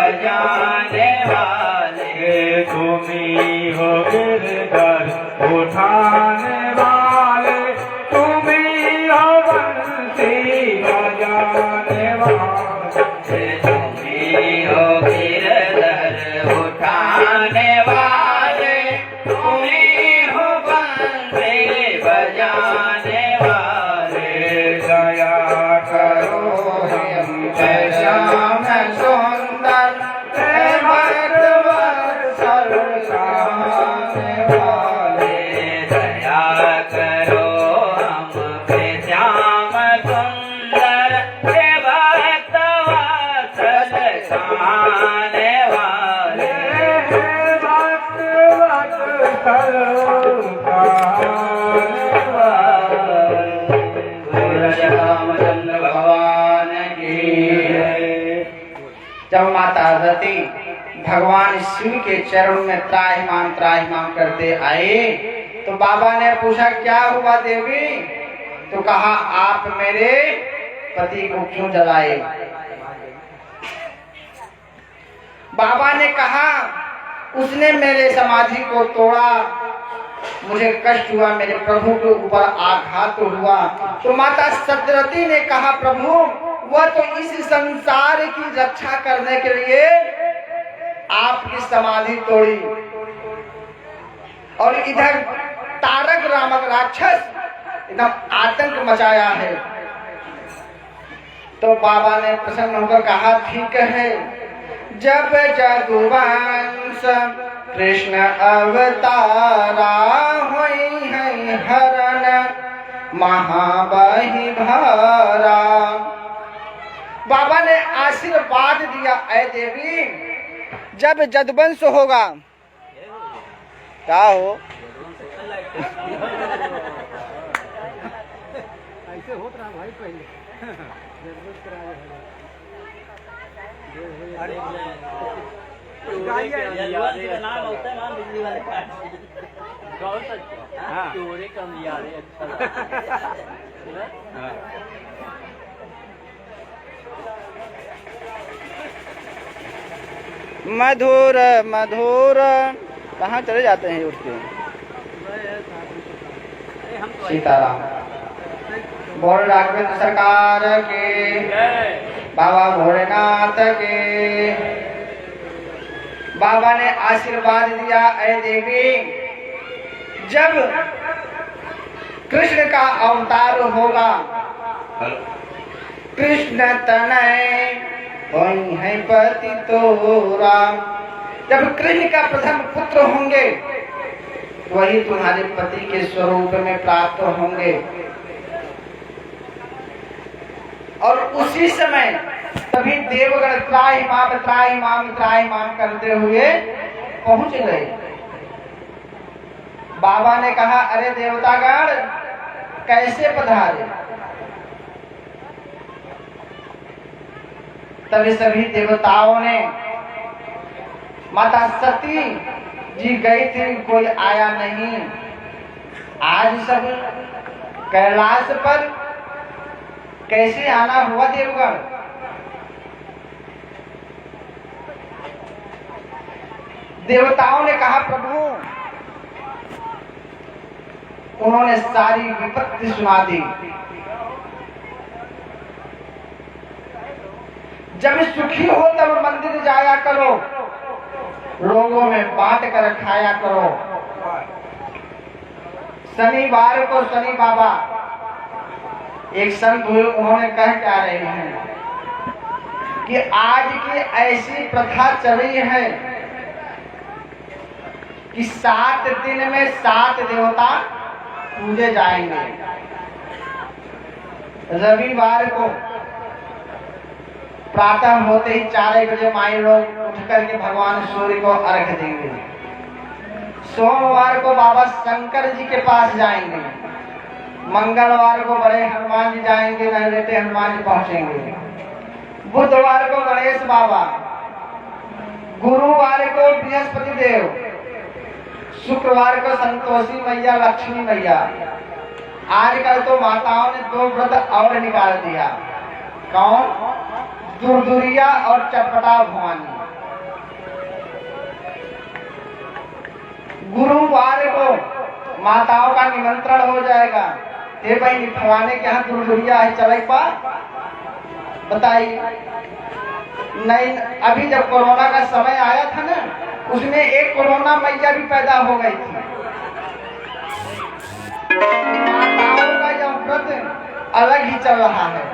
बजाने वाले तुम्ही हो गिरधर उठाने वाले तुम्ही हो बंसी बजाने वाले तुम्ही हो गिरधर उठाने वाले तुम्ही हो बंसी बजाने वाले दया करो हम श्याम सुंदर दया करो हम पे श्याम सुंदर हे भक्त वत्सल खाने वाले भक्त वत्सल रामचंद्र भगवान की जब माता रति भगवान शिव के चरण में त्राहिमाम करते आए तो बाबा ने पूछा क्या हुआ देवी? तो कहा आप मेरे पति को क्यों जलाए? बाबा ने कहा उसने मेरे समाधि को तोड़ा, मुझे कष्ट हुआ, मेरे प्रभु के ऊपर आघात हुआ। तो माता सत्यवती ने कहा प्रभु वह तो इस संसार की रक्षा करने के लिए आपकी समाधि तोड़ी और इधर तारक नामक राक्षस एकदम आतंक मचाया है। तो बाबा ने प्रसन्न होकर कहा ठीक है, जब जदुवंश कृष्ण अवतारा होई है हरण महाबही भारा। बाबा ने आशीर्वाद दिया ऐ देवी जब जदवंश होगा क्या हो ऐसे होता रहा भाई पहले चोरी कम याद है मधुर मधुर कहाँ चले जाते हैं उठ के? सीताराम बोल राघवेंद्र सरकार के, बाबा भोलेनाथ के। बाबा ने आशीर्वाद दिया ऐ देवी जब कृष्ण का अवतार होगा कृष्ण तनय वही है पति तोरा। जब कृष्ण का प्रथम पुत्र होंगे वही तुम्हारे पति के स्वरूप में प्राप्त होंगे और उसी समय तभी देवगण त्राहिमाम त्राहिमाम त्राहिमाम करते हुए पहुंच गए। बाबा ने कहा अरे देवतागण कैसे पधारे? तभी सभी देवताओं ने, माता सती जी गई थी कोई आया नहीं, आज सब कैलाश पर कैसे आना हुआ देवगण? देवताओं ने कहा प्रभु, उन्होंने सारी विपत्ति सुना दी। जब सुखी हो तब मंदिर जाया करो, लोगों में बांट कर खाया करो। शनिवार को शनि बाबा एक संत हुए, उन्होंने कह क्या रहे हैं कि आज की ऐसी प्रथा चली है कि 7 दिन में 7 देवता पूजे जाएंगे। रविवार को प्रातः होते ही 4 बजे माई लोग उठ करके भगवान सूर्य को अर्घ देंगे। सोमवार को बाबा शंकर जी के पास जाएंगे। मंगलवार को बड़े हनुमान जी जाएंगे, बेटे हनुमान जी पहुंचेंगे। बुधवार को गणेश बाबा, गुरुवार को बृहस्पति देव, शुक्रवार को संतोषी मैया लक्ष्मी मैया। आजकल तो माताओं ने 2 व्रत और निकाल दिया। कौन? दुर्दुरिया और चटपटा भवानी। गुरुवार को माताओं का निमंत्रण हो जाएगा। हे भाई फलाने के यहाँ दुर्गुरिया है, चले पा बताइए। नहीं, अभी जब कोरोना का समय आया था ना, उसमें एक कोरोना मैया भी पैदा हो गई थी। माताओं का यह व्रत अलग ही चल रहा है।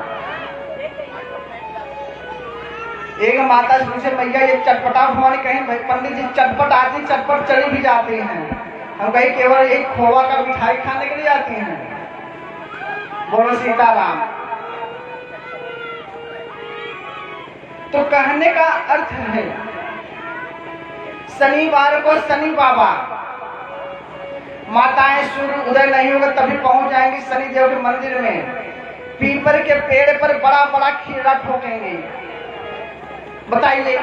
एक माता से पूछे, मैया ये चटपटा भवानी कहीं भाई पंडित जी चटपट आती चटपट चली भी जाती हैं, हम कहीं केवल एक खोवा का मिठाई खाने के लिए आती हैं। बोलो सीताराम। तो कहने का अर्थ है शनिवार को शनि बाबा, माताएं सूर्य उदय नहीं होगा तभी पहुंच जाएंगी शनिदेव के मंदिर में। पीपल के पेड़ पर बड़ा बड़ा खीरा ठोकेंगे। बताइए,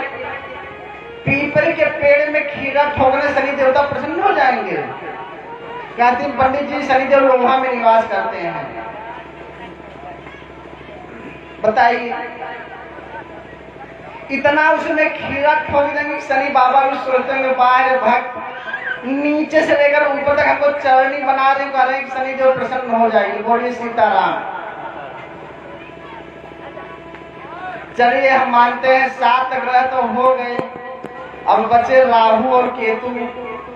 पीपल के पेड़ में खीरा ठोकने शनि देवता प्रसन्न हो जाएंगे? कहते हैं पंडित जी शनिदेव लोहा में निवास करते हैं। बताइए, इतना उसमें खीरा ठोक देंगे शनि बाबा भी सोचेंगे बाहर भक्त नीचे से लेकर ऊपर तक हमको चरनी बना दे, कह रहे हैं शनिदेव प्रसन्न हो जाएगी। बोलिए सीताराम। चलिए हम मानते हैं 7 ग्रह तो हो गए, अब बचे राहु और केतु।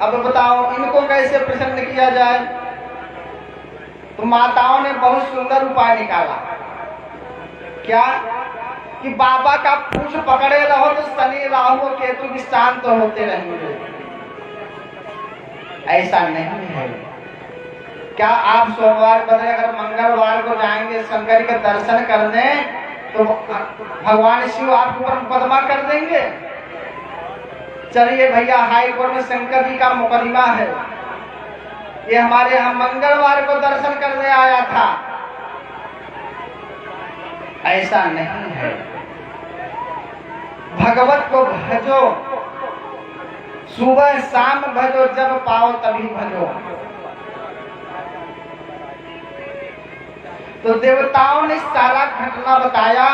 अब बताओ इनको कैसे प्रसन्न किया जाए? तो माताओं ने बहुत सुंदर उपाय निकाला। क्या कि बाबा का पूछ पकड़े रहो तो शनि राहु और केतु की शांत तो होते रहेंगे। ऐसा नहीं है। क्या आप सोमवार बदले अगर मंगलवार को जाएंगे शंकर के दर्शन करने तो भगवान शिव आपके ऊपर मुकदमा कर देंगे? चलिए भैया, हाई कोर्ट में शंकर जी का मुकदमा है। ये हमारे यहाँ मंगलवार को दर्शन करने आया था। ऐसा नहीं है। भगवत को भजो, सुबह शाम भजो, जब पाओ तभी भजो। तो देवताओं ने सारा घटना बताया।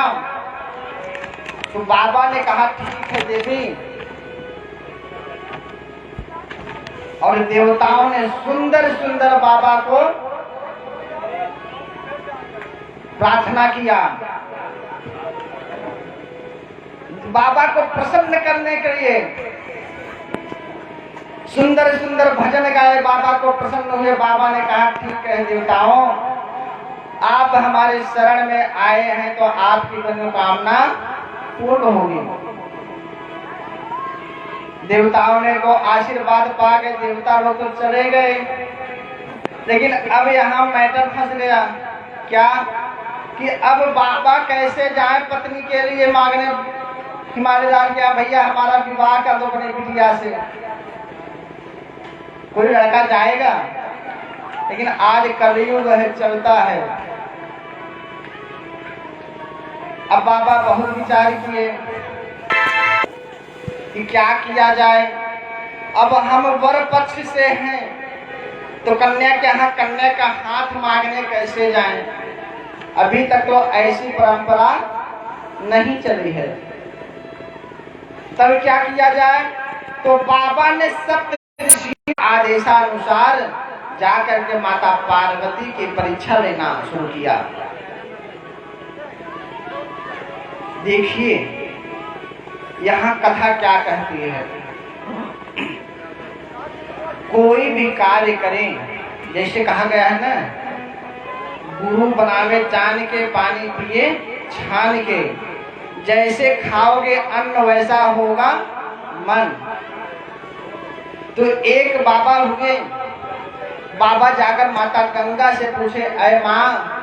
तो बाबा ने कहा ठीक है देवी। और देवताओं ने सुंदर सुंदर बाबा को प्रार्थना किया। बाबा को प्रसन्न करने के लिए सुंदर सुंदर भजन गाए, बाबा को प्रसन्न हुए। बाबा ने कहा ठीक है देवताओं, आप हमारे शरण में आए हैं तो आपकी मनोकामना पूर्ण होगी। देवताओं ने को आशीर्वाद पा के देवता लोग तो चले गए। लेकिन अब यहाँ मैटर फंस गया। क्या कि अब बाबा कैसे जाए पत्नी के लिए मांगने हिमालय लाल क्या भैया हमारा विवाह कर दो अपने बिटिया से। कोई लड़का जाएगा? लेकिन आज कलयुग है, चलता है। अब बाबा बहुत विचार किए कि क्या किया जाए। अब हम वर पक्ष से हैं तो कन्या के यहाँ कन्या का हाथ मांगने कैसे जाएं? अभी तक तो ऐसी परंपरा नहीं चली है। तब क्या किया जाए? तो बाबा ने सप्त आदेशानुसार जाकर के माता पार्वती की परीक्षा लेना शुरू किया। देखिए यहाँ कथा क्या कहती है। कोई भी कार्य करें, जैसे कहा गया है ना, गुरु बनावे चान के पानी पिए छान के, जैसे खाओगे अन्न वैसा होगा मन। तो एक बाबा हुए, बाबा जाकर माता गंगा से पूछे, अरे माँ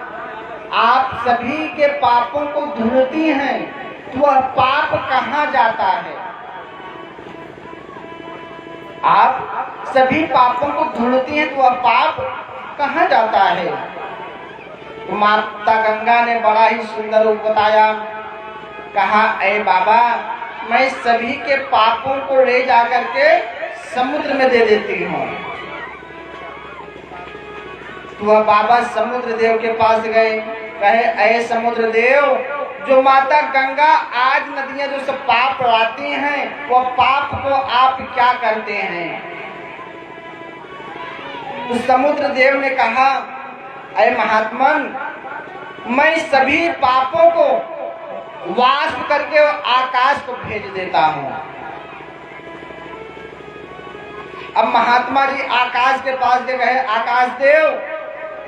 आप सभी के पापों को धुलती हैं, तो वह पाप कहाँ जाता है? आप सभी पापों को धुलती हैं तो वह पाप कहाँ जाता है? तो माता गंगा ने बड़ा ही सुंदर रूप बताया। कहा, अरे बाबा मैं सभी के पापों को ले जाकर के समुद्र में दे देती हूँ। तो वह बाबा समुद्र देव के पास गए। कहे, अरे समुद्र देव, जो माता गंगा आज नदियां जो सब पाप लाती हैं, वो पाप को आप क्या करते हैं? उस समुद्र देव ने कहा, अरे महात्मन, मैं सभी पापों को वाष्प करके आकाश को भेज देता हूं। अब महात्मा जी आकाश के पास गए, कहे, आकाश देव,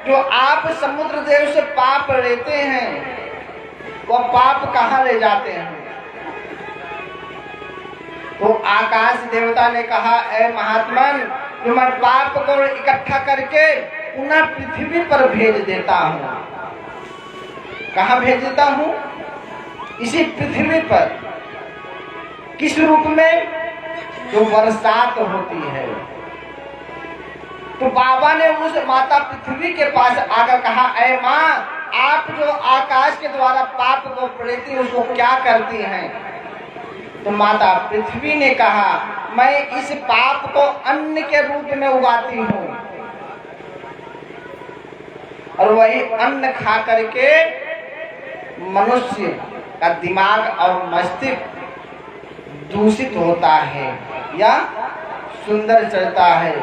जो आप समुद्र देव से पाप लेते हैं वह पाप कहाँ ले जाते हैं? तो आकाश देवता ने कहा, ऐ महात्मन, जो मैं पाप को इकट्ठा करके पुनः पृथ्वी पर भेज देता हूँ। कहाँ भेज देता हूँ? इसी पृथ्वी पर। किस रूप में? जो बरसात होती है। तो बाबा ने उस माता पृथ्वी के पास आकर कहा, ऐ माँ, आप जो आकाश के द्वारा पाप को प्रेती उसको क्या करती हैं? तो माता पृथ्वी ने कहा, मैं इस पाप को अन्न के रूप में उगाती हूँ और वही अन्न खा करके मनुष्य का दिमाग और मस्तिष्क दूषित होता है या सुंदर चलता है।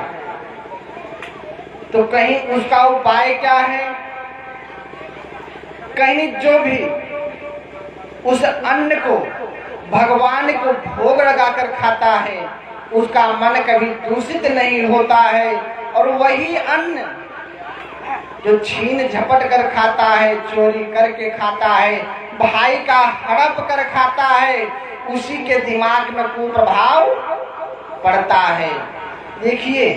तो कहीं उसका उपाय क्या है? कहीं जो भी उस अन्न को भगवान को भोग लगाकर खाता है उसका मन कभी दूषित नहीं होता है, और वही अन्न जो छीन झपट कर खाता है, चोरी करके खाता है, भाई का हड़प कर खाता है, उसी के दिमाग में कुप्रभाव पड़ता है। देखिए,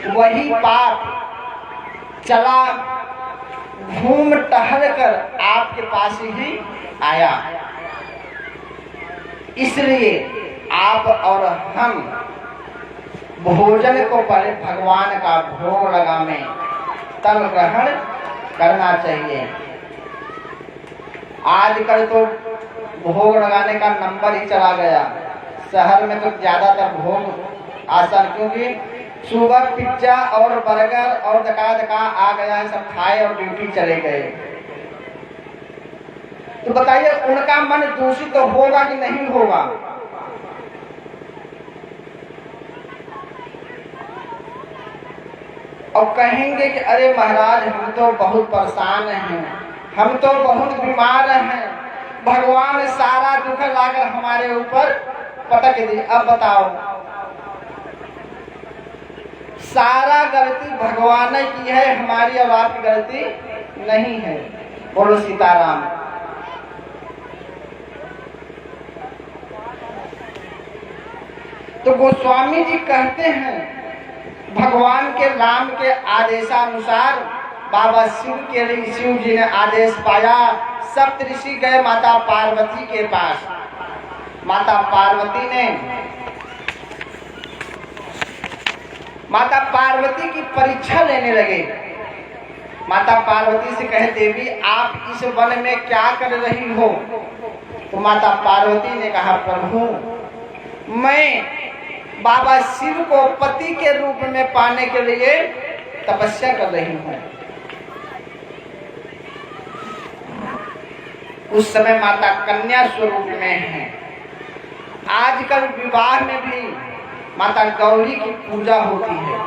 वही पाप चला घूम टहल कर आपके पास ही आया। इसलिए आप और हम भोजन को पहले भगवान का भोग लगाने तब ग्रहण करना चाहिए। आजकल तो भोग लगाने का नंबर ही चला गया। शहर में तो ज्यादातर भोग आसान, क्योंकि सुबह पिज्जा और बर्गर और धका आ गया है, सब खाए और ड्यूटी चले गए। तो बताइए, उनका मन दूषित तो होगा कि नहीं होगा? और कहेंगे कि अरे महाराज, हम तो बहुत परेशान हैं, हम तो बहुत बीमार हैं, भगवान सारा दुख लाकर हमारे ऊपर पटक दी। अब बताओ, सारा गलती भगवान ने की है, हमारी और आपकी गलती नहीं है। बोलो सीताराम। तो गोस्वामी जी कहते हैं, भगवान के राम के आदेशानुसार बाबा शिव जी ने आदेश पाया। सप्त ऋषि गए माता पार्वती के पास। माता पार्वती की परीक्षा लेने लगे। माता पार्वती से कहे, देवी आप इस वन में क्या कर रही हो? तो माता पार्वती ने कहा, प्रभु मैं बाबा शिव को पति के रूप में पाने के लिए तपस्या कर रही हूँ। उस समय माता कन्या स्वरूप में है। आजकल विवाह में भी माता गौरी की पूजा होती है,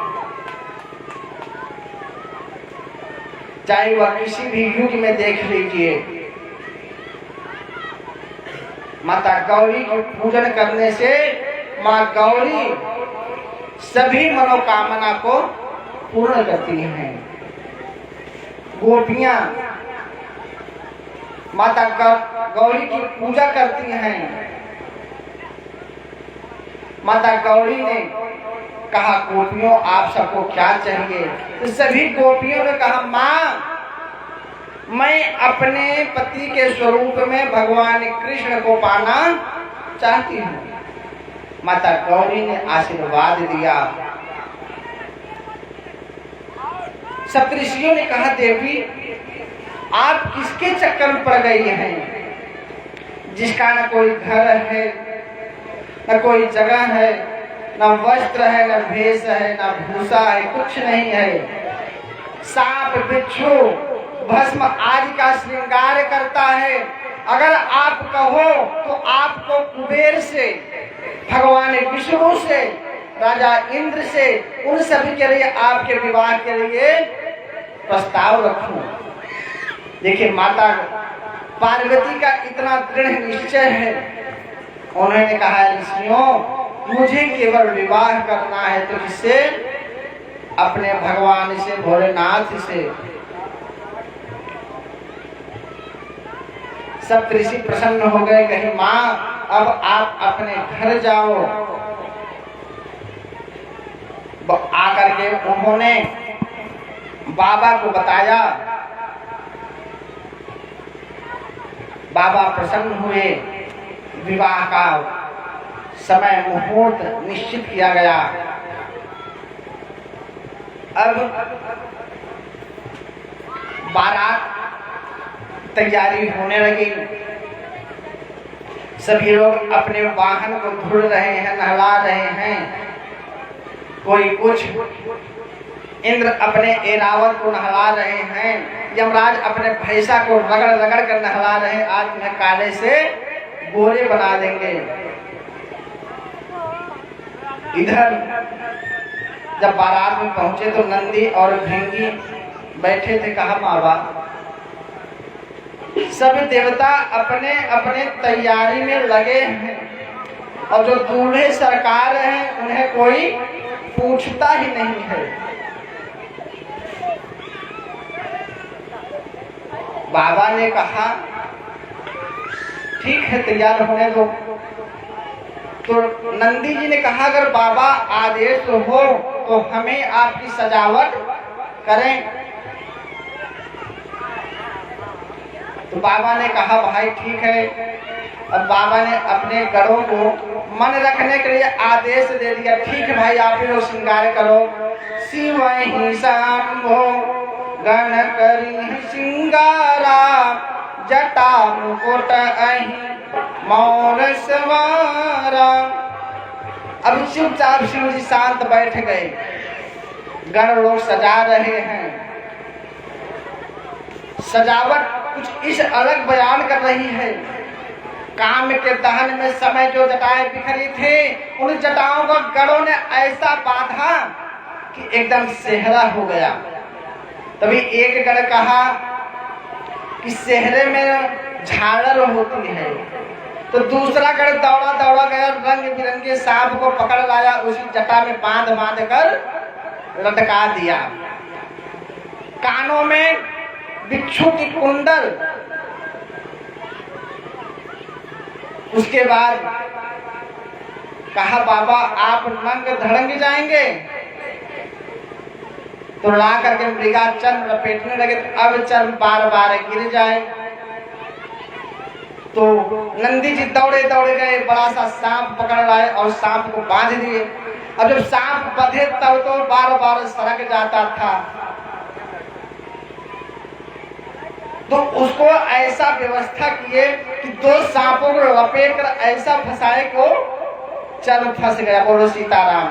चाहे वह किसी भी युग में देख लीजिए। माता गौरी की पूजन करने से माँ गौरी सभी मनोकामना को पूर्ण करती हैं। गोपियां माता गौरी की पूजा करती हैं। माता गौरी ने कहा, गोपियों आप सबको क्या चाहिए? तो सभी गोपियों ने कहा, माँ मैं अपने पति के स्वरूप में भगवान कृष्ण को पाना चाहती हूँ। माता गौरी ने आशीर्वाद दिया। सप्तऋषियों ने कहा, देवी आप किसके चक्कर में पड़ गई हैं, जिसका न कोई घर है, न कोई जगह है, न वस्त्र है, न भेष है, न भूसा है, कुछ नहीं है। सांप बिच्छू भस्म आदि का श्रृंगार करता है। अगर आप कहो तो आपको कुबेर से, भगवान विष्णु से राजा इंद्र से उन सभी के लिए आपके विवाह के लिए प्रस्ताव रखूं। देखिए माता पार्वती का इतना दृढ़ निश्चय है, उन्होंने कहा ऋषियों मुझे केवल विवाह करना है तो किससे? अपने भगवान से, भोलेनाथ से। सब ऋषि प्रसन्न हो गए, कहे माँ अब आप अपने घर जाओ। आकर के उन्होंने बाबा को बताया, बाबा प्रसन्न हुए, विवाह का समय मुहूर्त निश्चित किया गया। अब बारात तैयारी होने लगी, सभी लोग अपने वाहन को धुल रहे हैं, नहला रहे हैं, कोई कुछ। इंद्र अपने ऐरावत को नहला रहे हैं, यमराज अपने भैंसा को रगड़ रगड़ कर नहला रहे हैं, आज तुम्हें काले से गोरे बना देंगे। इधर जब बारात में पहुंचे तो नंदी और भिंगी बैठे थे। कहा मावा सभी देवता अपने अपने तैयारी में लगे हैं और जो दूल्हे सरकार हैं उन्हें कोई पूछता ही नहीं है। बाबा ने कहा ठीक है तैयार होने दो। तो नंदी जी ने कहा अगर बाबा आदेश हो तो हमें आपकी सजावट करें। तो बाबा ने कहा भाई ठीक है। अब बाबा ने अपने गणों को मन रखने के लिए आदेश दे दिया, ठीक है भाई आप ही लोग श्रृंगार करो। शिव ही शंभो गण करी श्रृंगारा, जटा मुकुट अहि मौर सवारा। अब चुपचाप शिव जी शांत बैठ गए, गण लोग सजा रहे हैं। सजावट कुछ इस अलग बयान कर रही है। काम के दहन में समय जो जटाएं बिखरी थी, उन जटाओं को गणों ने ऐसा बांधा कि एकदम सेहरा हो गया। तभी एक गण कहा कि सेहरे में झालर होती है। तो दूसरा गण दौड़ा दौड़ा गया, रंग बिरंगे सांप को पकड़ लाया, उसी जटा में बांध बांध कर लटका दिया। कानों में बिच्छू की कुंडल। उसके बाद कहा बाबा आप नंग धड़ंग जाएंगे। तो ला करके मृगा चर्म लपेटने लगे, तो अब चर्म बार बार गिर जाए। तो नंदी जी दौड़े दौड़े गए, बड़ा सा सांप पकड़ लाए और सांप को बांध दिए। अब जब सांप बंधे तब तो बार बार सरक जाता था। तो उसको ऐसा व्यवस्था किए कि दो सांपों को लपेट कर ऐसा फंसाए को चल फंस गया। बोलो सीताराम।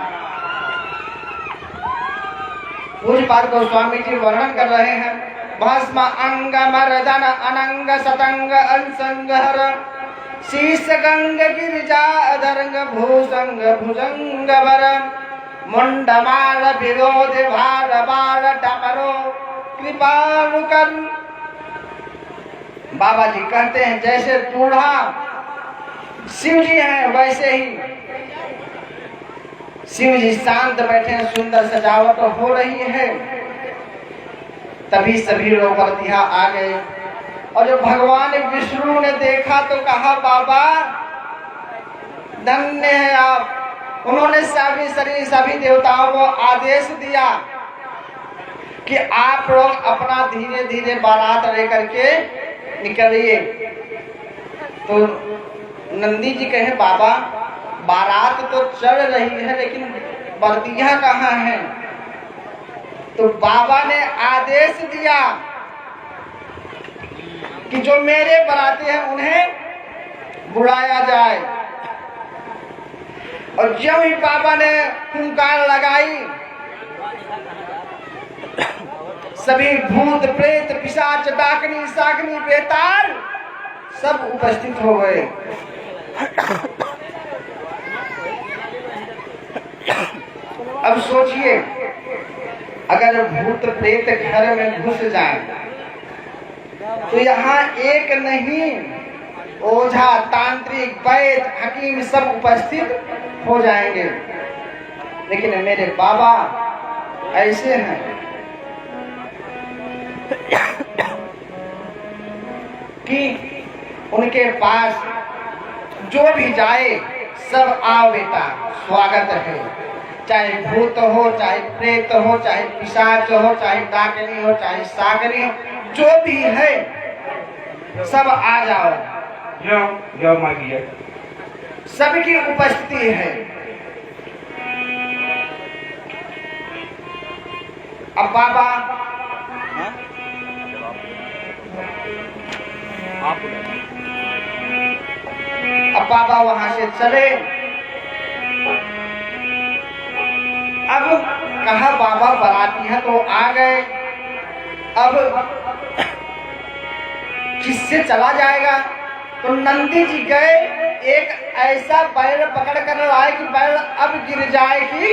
पूज्य पाद गोस्वामी जी वर्णन कर रहे हैं, भस्म अंग मर्दन अनंग सतंग अंसंगहर, शीश गंग गिरिजा अधरंग भूसंग भुजंग वर, मुंडमाल विरोध भार बाल डमरो कृपालु कर। बाबा जी कहते हैं जैसे दूल्हा शिव जी हैं वैसे ही शिव जी शांत बैठे हैं, सुंदर सजावट हो रही है। तभी सभी लोग बरतिया आ गए और जब भगवान विष्णु ने देखा तो कहा बाबा धन्य है आप। उन्होंने सभी देवताओं को आदेश दिया कि आप लोग अपना धीरे धीरे बारात लेकर के निकलिए। तो नंदी जी कहे बाबा बारात तो चल रही है लेकिन बरतिया कहाँ है। तो बाबा ने आदेश दिया कि जो मेरे बराती हैं उन्हें बुलाया जाए। और जब ही बाबा ने हुंकार लगाई, सभी भूत प्रेत पिशाच डाकनी साकनी बेताल सब उपस्थित हो गए। अब सोचिए, अगर भूत प्रेत घर में घुस जाए तो यहाँ एक नहीं, ओझा, तांत्रिक, वैद्य, हकीम सब उपस्थित हो जाएंगे। लेकिन मेरे बाबा ऐसे हैं कि उनके पास जो भी जाए सब आओ बेटा, स्वागत है। चाहे भूत हो, चाहे प्रेत हो, चाहे पिशाच हो, चाहे डाकनी हो, चाहे सागरी हो, जो भी है सब आ जाओ। जाओ मागिए। सबकी उपस्थिति है। अब बाबा वहां से चले। अब कहा बाबा बराती है तो आ गए। अब किससे चला जाएगा? तो नंदी जी गए, एक ऐसा बैल पकड़ कर लाए कि बैल अब गिर जाएगी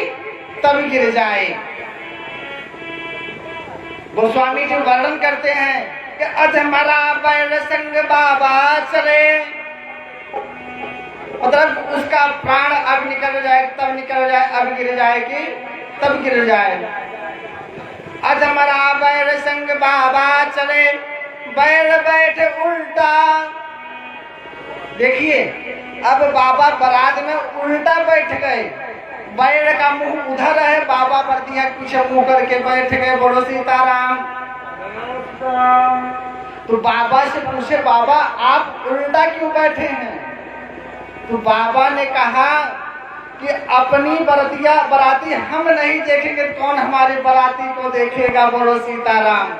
तब गिर जाए। गोस्वामी जी वर्णन करते हैं कि अधमरा बैल संग बाबा चले, मतलब उसका प्राण अब निकल जाए तब निकल जाए, अब गिर जाएगी तब गिर जाए। अधमरा बैल संग बाबा चले, बैल बैठे उल्टा। देखिए, अब बाबा बारात में उल्टा बैठ गए। बैल का मुंह उधर है, बाबा बरतिया पीछे मुंह करके बैठ गए। बोलो सीताराम। तो बाबा से पूछे, बाबा आप उल्टा क्यों बैठे हैं? तो बाबा ने कहा कि अपनी बराती हम नहीं देखेंगे, कौन हमारी बराती को देखेगा? बोलो सीताराम।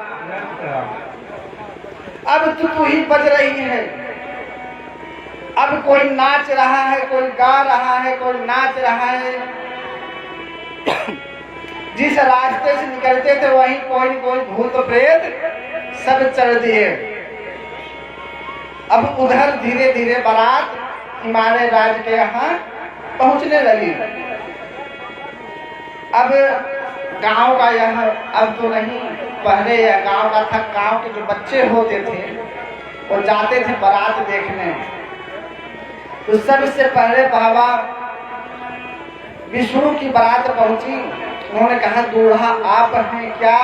अब तू ही बज रही है। अब कोई नाच रहा है, कोई गा रहा है, कोई नाच रहा है। जिस रास्ते से निकलते थे वहीं कोई कोई भूत प्रेत सब चढ़ दिए। अब उधर धीरे धीरे बारात हिमालय राज्य के यहाँ पहुंचने लगी। अब गांव का यह अब तो नहीं, पहले यह गांव का था। गांव के जो बच्चे होते थे वो जाते थे बारात देखने। तो सबसे पहले बाबा विष्णु की बारात पहुंची। उन्होंने कहा, दूल्हा आप हैं क्या?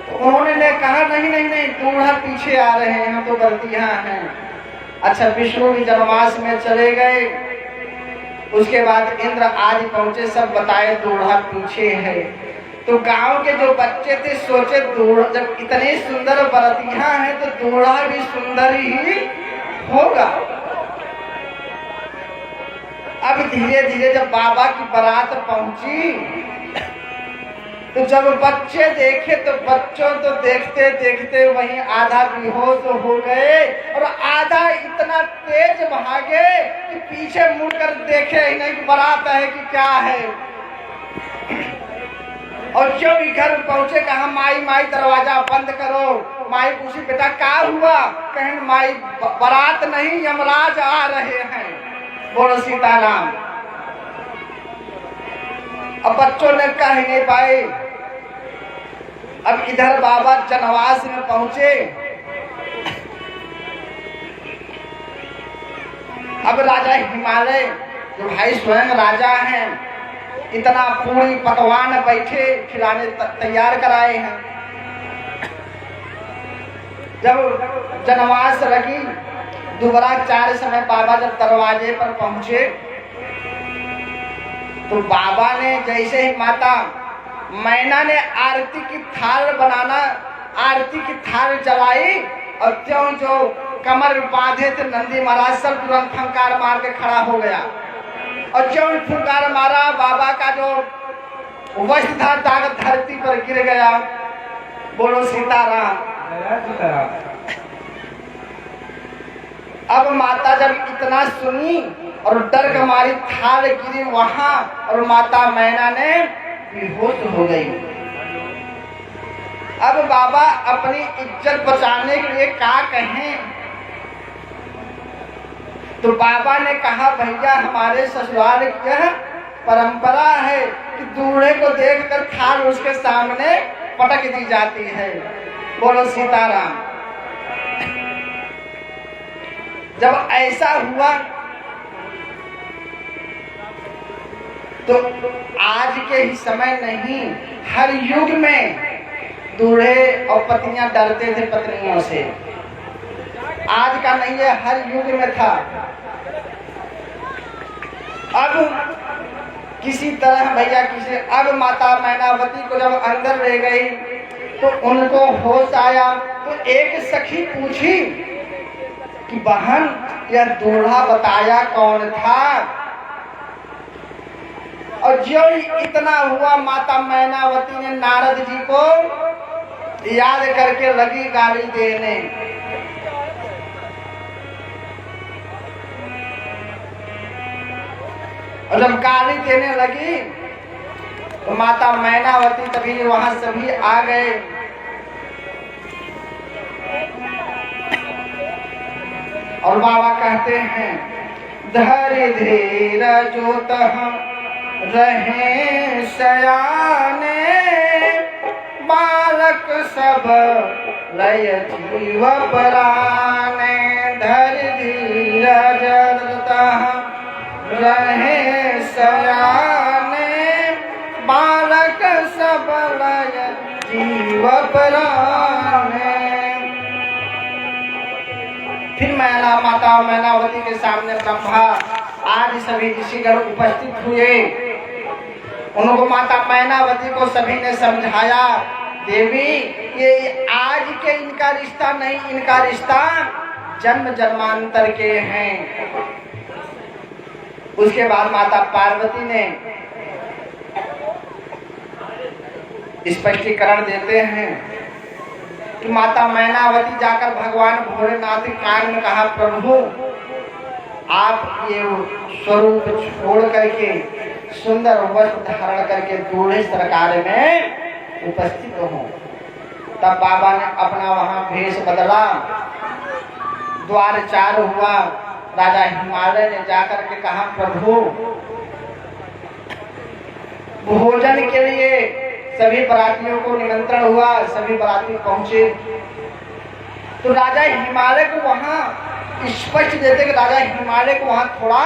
तो उन्होंने कहा, नहीं नहीं नहीं, दूल्हा पीछे आ रहे हैं, हम तो बरतियां हैं। अच्छा, विष्णु भी जनवास में चले गए। उसके बाद इंद्र आदि पहुंचे, सब बताए दूल्हा पीछे है। तो गांव के जो बच्चे थे सोचे, दूल्हा जब इतने सुंदर बरतियां हैं तो दूल्हा भी सुंदर ही होगा। अब धीरे धीरे जब बाबा की बारात पहुंची तो जब बच्चे देखे तो बच्चों तो देखते देखते वहीं आधा बेहोश हो गए और आधा इतना तेज भागे कि पीछे मुड़कर देखे ही नहीं कि बारात है कि क्या है। और जब घर पहुंचे कहा, माई माई दरवाजा बंद करो। माई पूछी, बेटा क्या हुआ? कहें, माई बारात नहीं, यमराज आ रहे हैं। बोलो सीताराम। अब बच्चों ने कह नहीं पाए। अब इधर बाबा जनवास में पहुंचे। अब राजा हिमालय जो भाई स्वयं राजा हैं, इतना पूरी पकवान बैठे खिलाने तैयार कराए हैं। जब जनवास लगी, दोबारा 4 समय बाबा जब दरवाजे पर पहुंचे तो बाबा ने जैसे ही माता मैना ने आरती की थाल बनाना, आरती की थाल जलाई और त्यों जो कमर बांधे थे नंदी महाराज सब तुरंत फंकार मार के खड़ा हो गया। और जो फंकार मारा, बाबा का जो वस्त्र था दाग धरती पर गिर गया। बोलो सीताराम। अब माता जब इतना सुनी और डर के मारी थाल गिरी वहां और माता मैना ने बेहोश हो गई। अब बाबा अपनी इज्जत बचाने के लिए क्या कहें? तो बाबा ने कहा, भैया हमारे ससुराल यह परंपरा है कि दूल्हे को देखकर थाल उसके सामने पटक दी जाती है। बोलो सीताराम। जब ऐसा हुआ तो आज के ही समय नहीं, हर युग में दूल्हे और पत्नियां डरते थे पत्नियों से। आज का नहीं है, हर युग में था। अब किसी तरह भैया अब माता मैनावती को जब अंदर ले गई तो उनको होश आया। तो एक सखी पूछी कि बहन, यह दूल्हा बताया कौन था? और जो इतना हुआ, माता मैनावती ने नारद जी को याद करके लगी गाली देने। और जब गाली देने लगी तो माता मैनावती तभी वहां सभी आ गए। और बाबा कहते हैं, धरि धीर जोत रहे सयाने, बालक सब लय जीव पराने। धरि धीर जोत रहे सयाने, बालक सब लय जीव पराने। फिर माता मैनावती के सामने ब्रह्मा आदि सभी ऋषिगण उपस्थित हुए। उनको माता मैनावती को सभी ने समझाया, देवी ये आज के इनका रिश्ता नहीं, इनका रिश्ता जन्म जन्मांतर के हैं। उसके बाद माता पार्वती ने स्पष्टीकरण देते हैं कि माता मैनावती जाकर भगवान भोलेनाथ के कान में कहा, प्रभु आप ये स्वरूप छोड़ करके सुंदर वस्त्र धारण करके दूल्हे सरकार में उपस्थित हो। तब बाबा ने अपना वहां भेष बदला, द्वार चार हुआ। राजा हिमालय ने जाकर के कहा, प्रभु भोजन के लिए सभी बरातियों को निमंत्रण हुआ, सभी बराती पहुंचे। तो राजा हिमालय को वहां स्पष्ट देते कि राजा हिमालय को वहां थोड़ा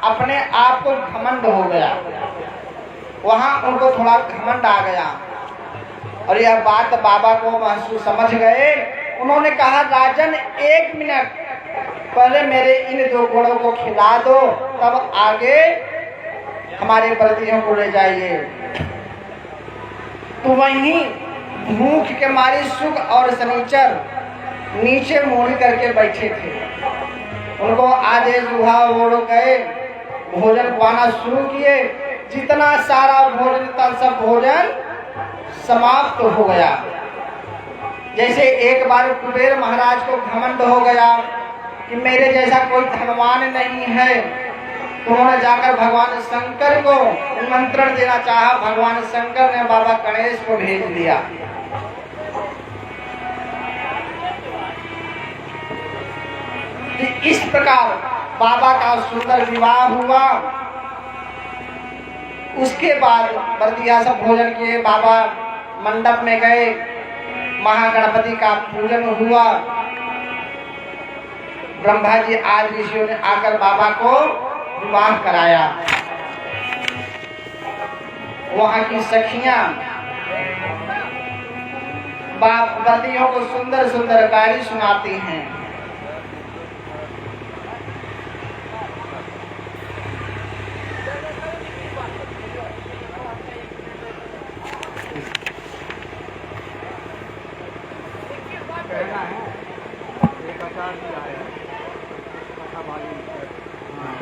अपने आप को घमंड हो गया, वहां उनको थोड़ा घमंड आ गया। और यह बात बाबा को महसूस समझ गए। उन्होंने कहा, राजन एक मिनट पहले मेरे इन दो घोड़ों को खिला दो, तब आगे हमारे व्रतियों को ले जाइए। तो वहीं भूख के मारे सुख और शनिचर नीचे मोड़ करके बैठे थे। उनको आदेश हुआ, वो लोग गए भोजन पाना शुरू किए। जितना सारा भोजन था सब भोजन समाप्त हो गया। जैसे एक बार कुबेर महाराज को घमंड हो गया कि मेरे जैसा कोई धनवान नहीं है, तो उन्होंने जाकर भगवान शंकर को निमंत्रण देना चाहा। भगवान शंकर ने बाबा गणेश को भेज दिया। इस प्रकार बाबा का सुंदर विवाह हुआ। उसके बाद बर्दिया सब भोजन किए, बाबा मंडप में गए, महागणपति का पूजन हुआ। ब्रह्मा जी आदि ऋषियों ने आकर बाबा को विवाह कराया। वहां की सखियां बर्दियों को सुंदर सुंदर गाली सुनाती हैं।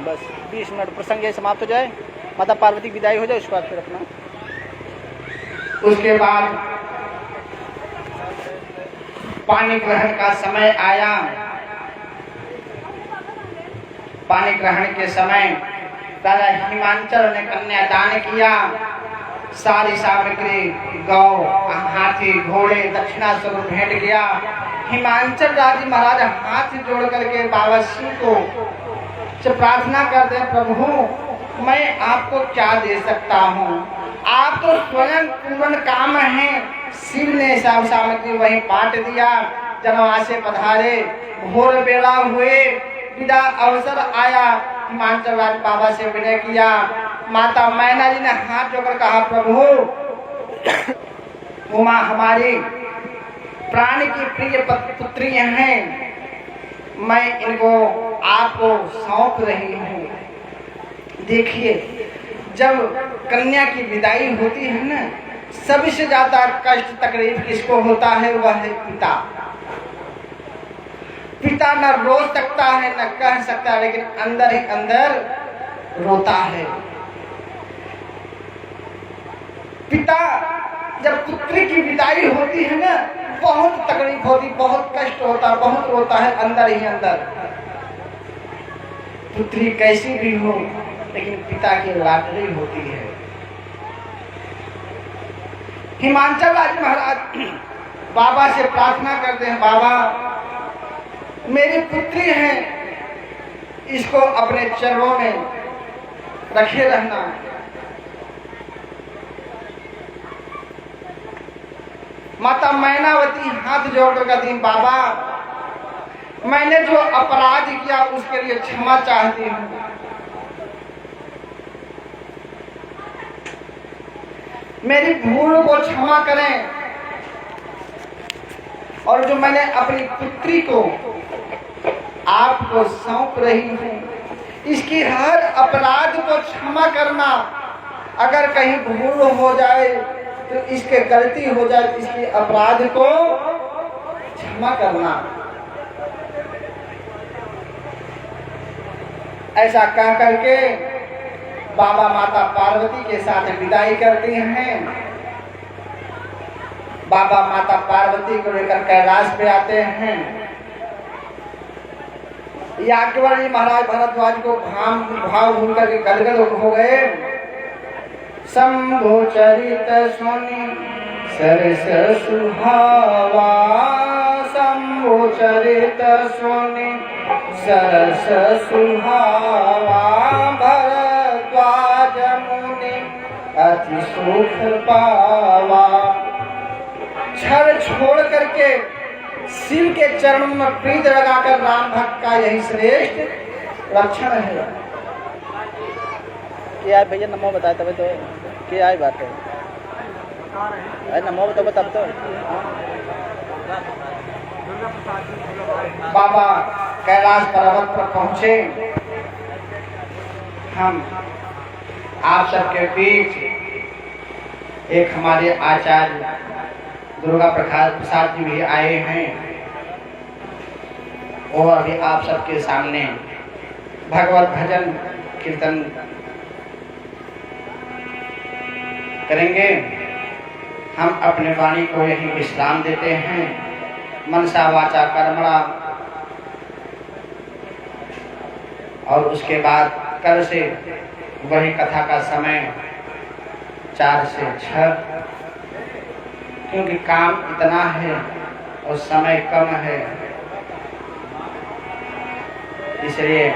बस 20 मिनट प्रसंग समाप्त हो जाए, माता पार्वती की विदाई हो जाए, उसके बाद फिर अपना। उसके बाद पानी ग्रहण का समय आया। पानी ग्रहण के समय राजा हिमांचल ने कन्यादान किया। सारी सामग्री गौ, हाथी, घोड़े दक्षिणा स्वरूप भेंट किया। हिमांचल राजी महाराज हाथ जोड़ करके बाबा शिव को से प्रार्थना करते हैं, प्रभु मैं आपको क्या दे सकता हूँ? आप तो स्वयं पूर्ण काम हैं। शिव ने सब सामग्री वहीं बांट दिया। जनवासे पधारे, भोर बेला हुए, विदा अवसर आया। हिमांचल राज बाबा से विनय किया। माता मैना जी ने हाथ जोड़कर कहा, प्रभु उमा हमारी प्राण की प्रिय पुत्री हैं, मैं इनको आपको सौंप रही हूँ। देखिए, जब कन्या की विदाई होती है ना, सबसे ज्यादा कष्ट तकलीफ किसको होता है? वह है पिता। पिता न रो सकता है न कह सकता है, लेकिन अंदर ही अंदर रोता है। पिता जब पुत्री की विदाई होती है ना, बहुत तकलीफ होती, बहुत कष्ट होता, बहुत रोता है अंदर ही अंदर। पुत्री कैसी भी हो, लेकिन पिता की लाडली होती है। हिमांचल राज महाराज बाबा से प्रार्थना करते हैं, बाबा मेरी पुत्री है, इसको अपने चरणों में रखे रहना। माता मैनावती हाथ जोड़कर कहती, बाबा मैंने जो अपराध किया उसके लिए क्षमा चाहती हूँ। मेरी भूल को क्षमा करें, और जो मैंने अपनी पुत्री को आपको सौंप रही हूँ, इसकी हर अपराध को क्षमा करना। अगर कहीं भूल हो जाए तो इसके गलती हो जाए, इसके अपराध को क्षमा करना। ऐसा कह करके बाबा माता पार्वती के साथ विदाई करती हैं। बाबा माता पार्वती को लेकर कैलाश पे आते हैं। याज्ञवल्क्य महाराज भरद्वाज को भाव भूल करके गदगद हो गए। शंभो चरित सुनि सरस सुहावा, शंभो चरित सुनि सरस सुहावा, भरद्वाज मुनि अति सुख पावा। छल छोड़ करके शिव के चरणों में प्रीत लगाकर राम भक्त का यही श्रेष्ठ लक्षण है। क्या भैया नमो बताए तब तो क्या आई बात है? अरे नमो बताओ तब तो। बाबा कैलाश पर्वत पर पहुंचे। हम आप सबके बीच एक हमारे आचार्य दुर्गा प्रसाद जी भी आए हैं। वो अभी आप सबके सामने भगवत भजन कीर्तन करेंगे। हम अपने वाणी को यही विश्राम देते हैं। मनसा वाचा कर्मणा, और उसके बाद कल से वही कथा का समय 4 से 6, क्योंकि काम इतना है और समय कम है, इसलिए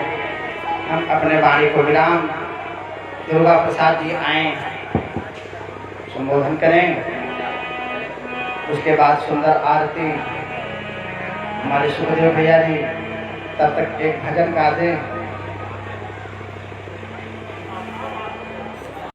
हम अपने वाणी को विराम। दुर्गा प्रसाद जी आए, संबोधन करें, उसके बाद सुंदर आरती हमारे सुखदेव भैया जी तब तक एक भजन गा दें।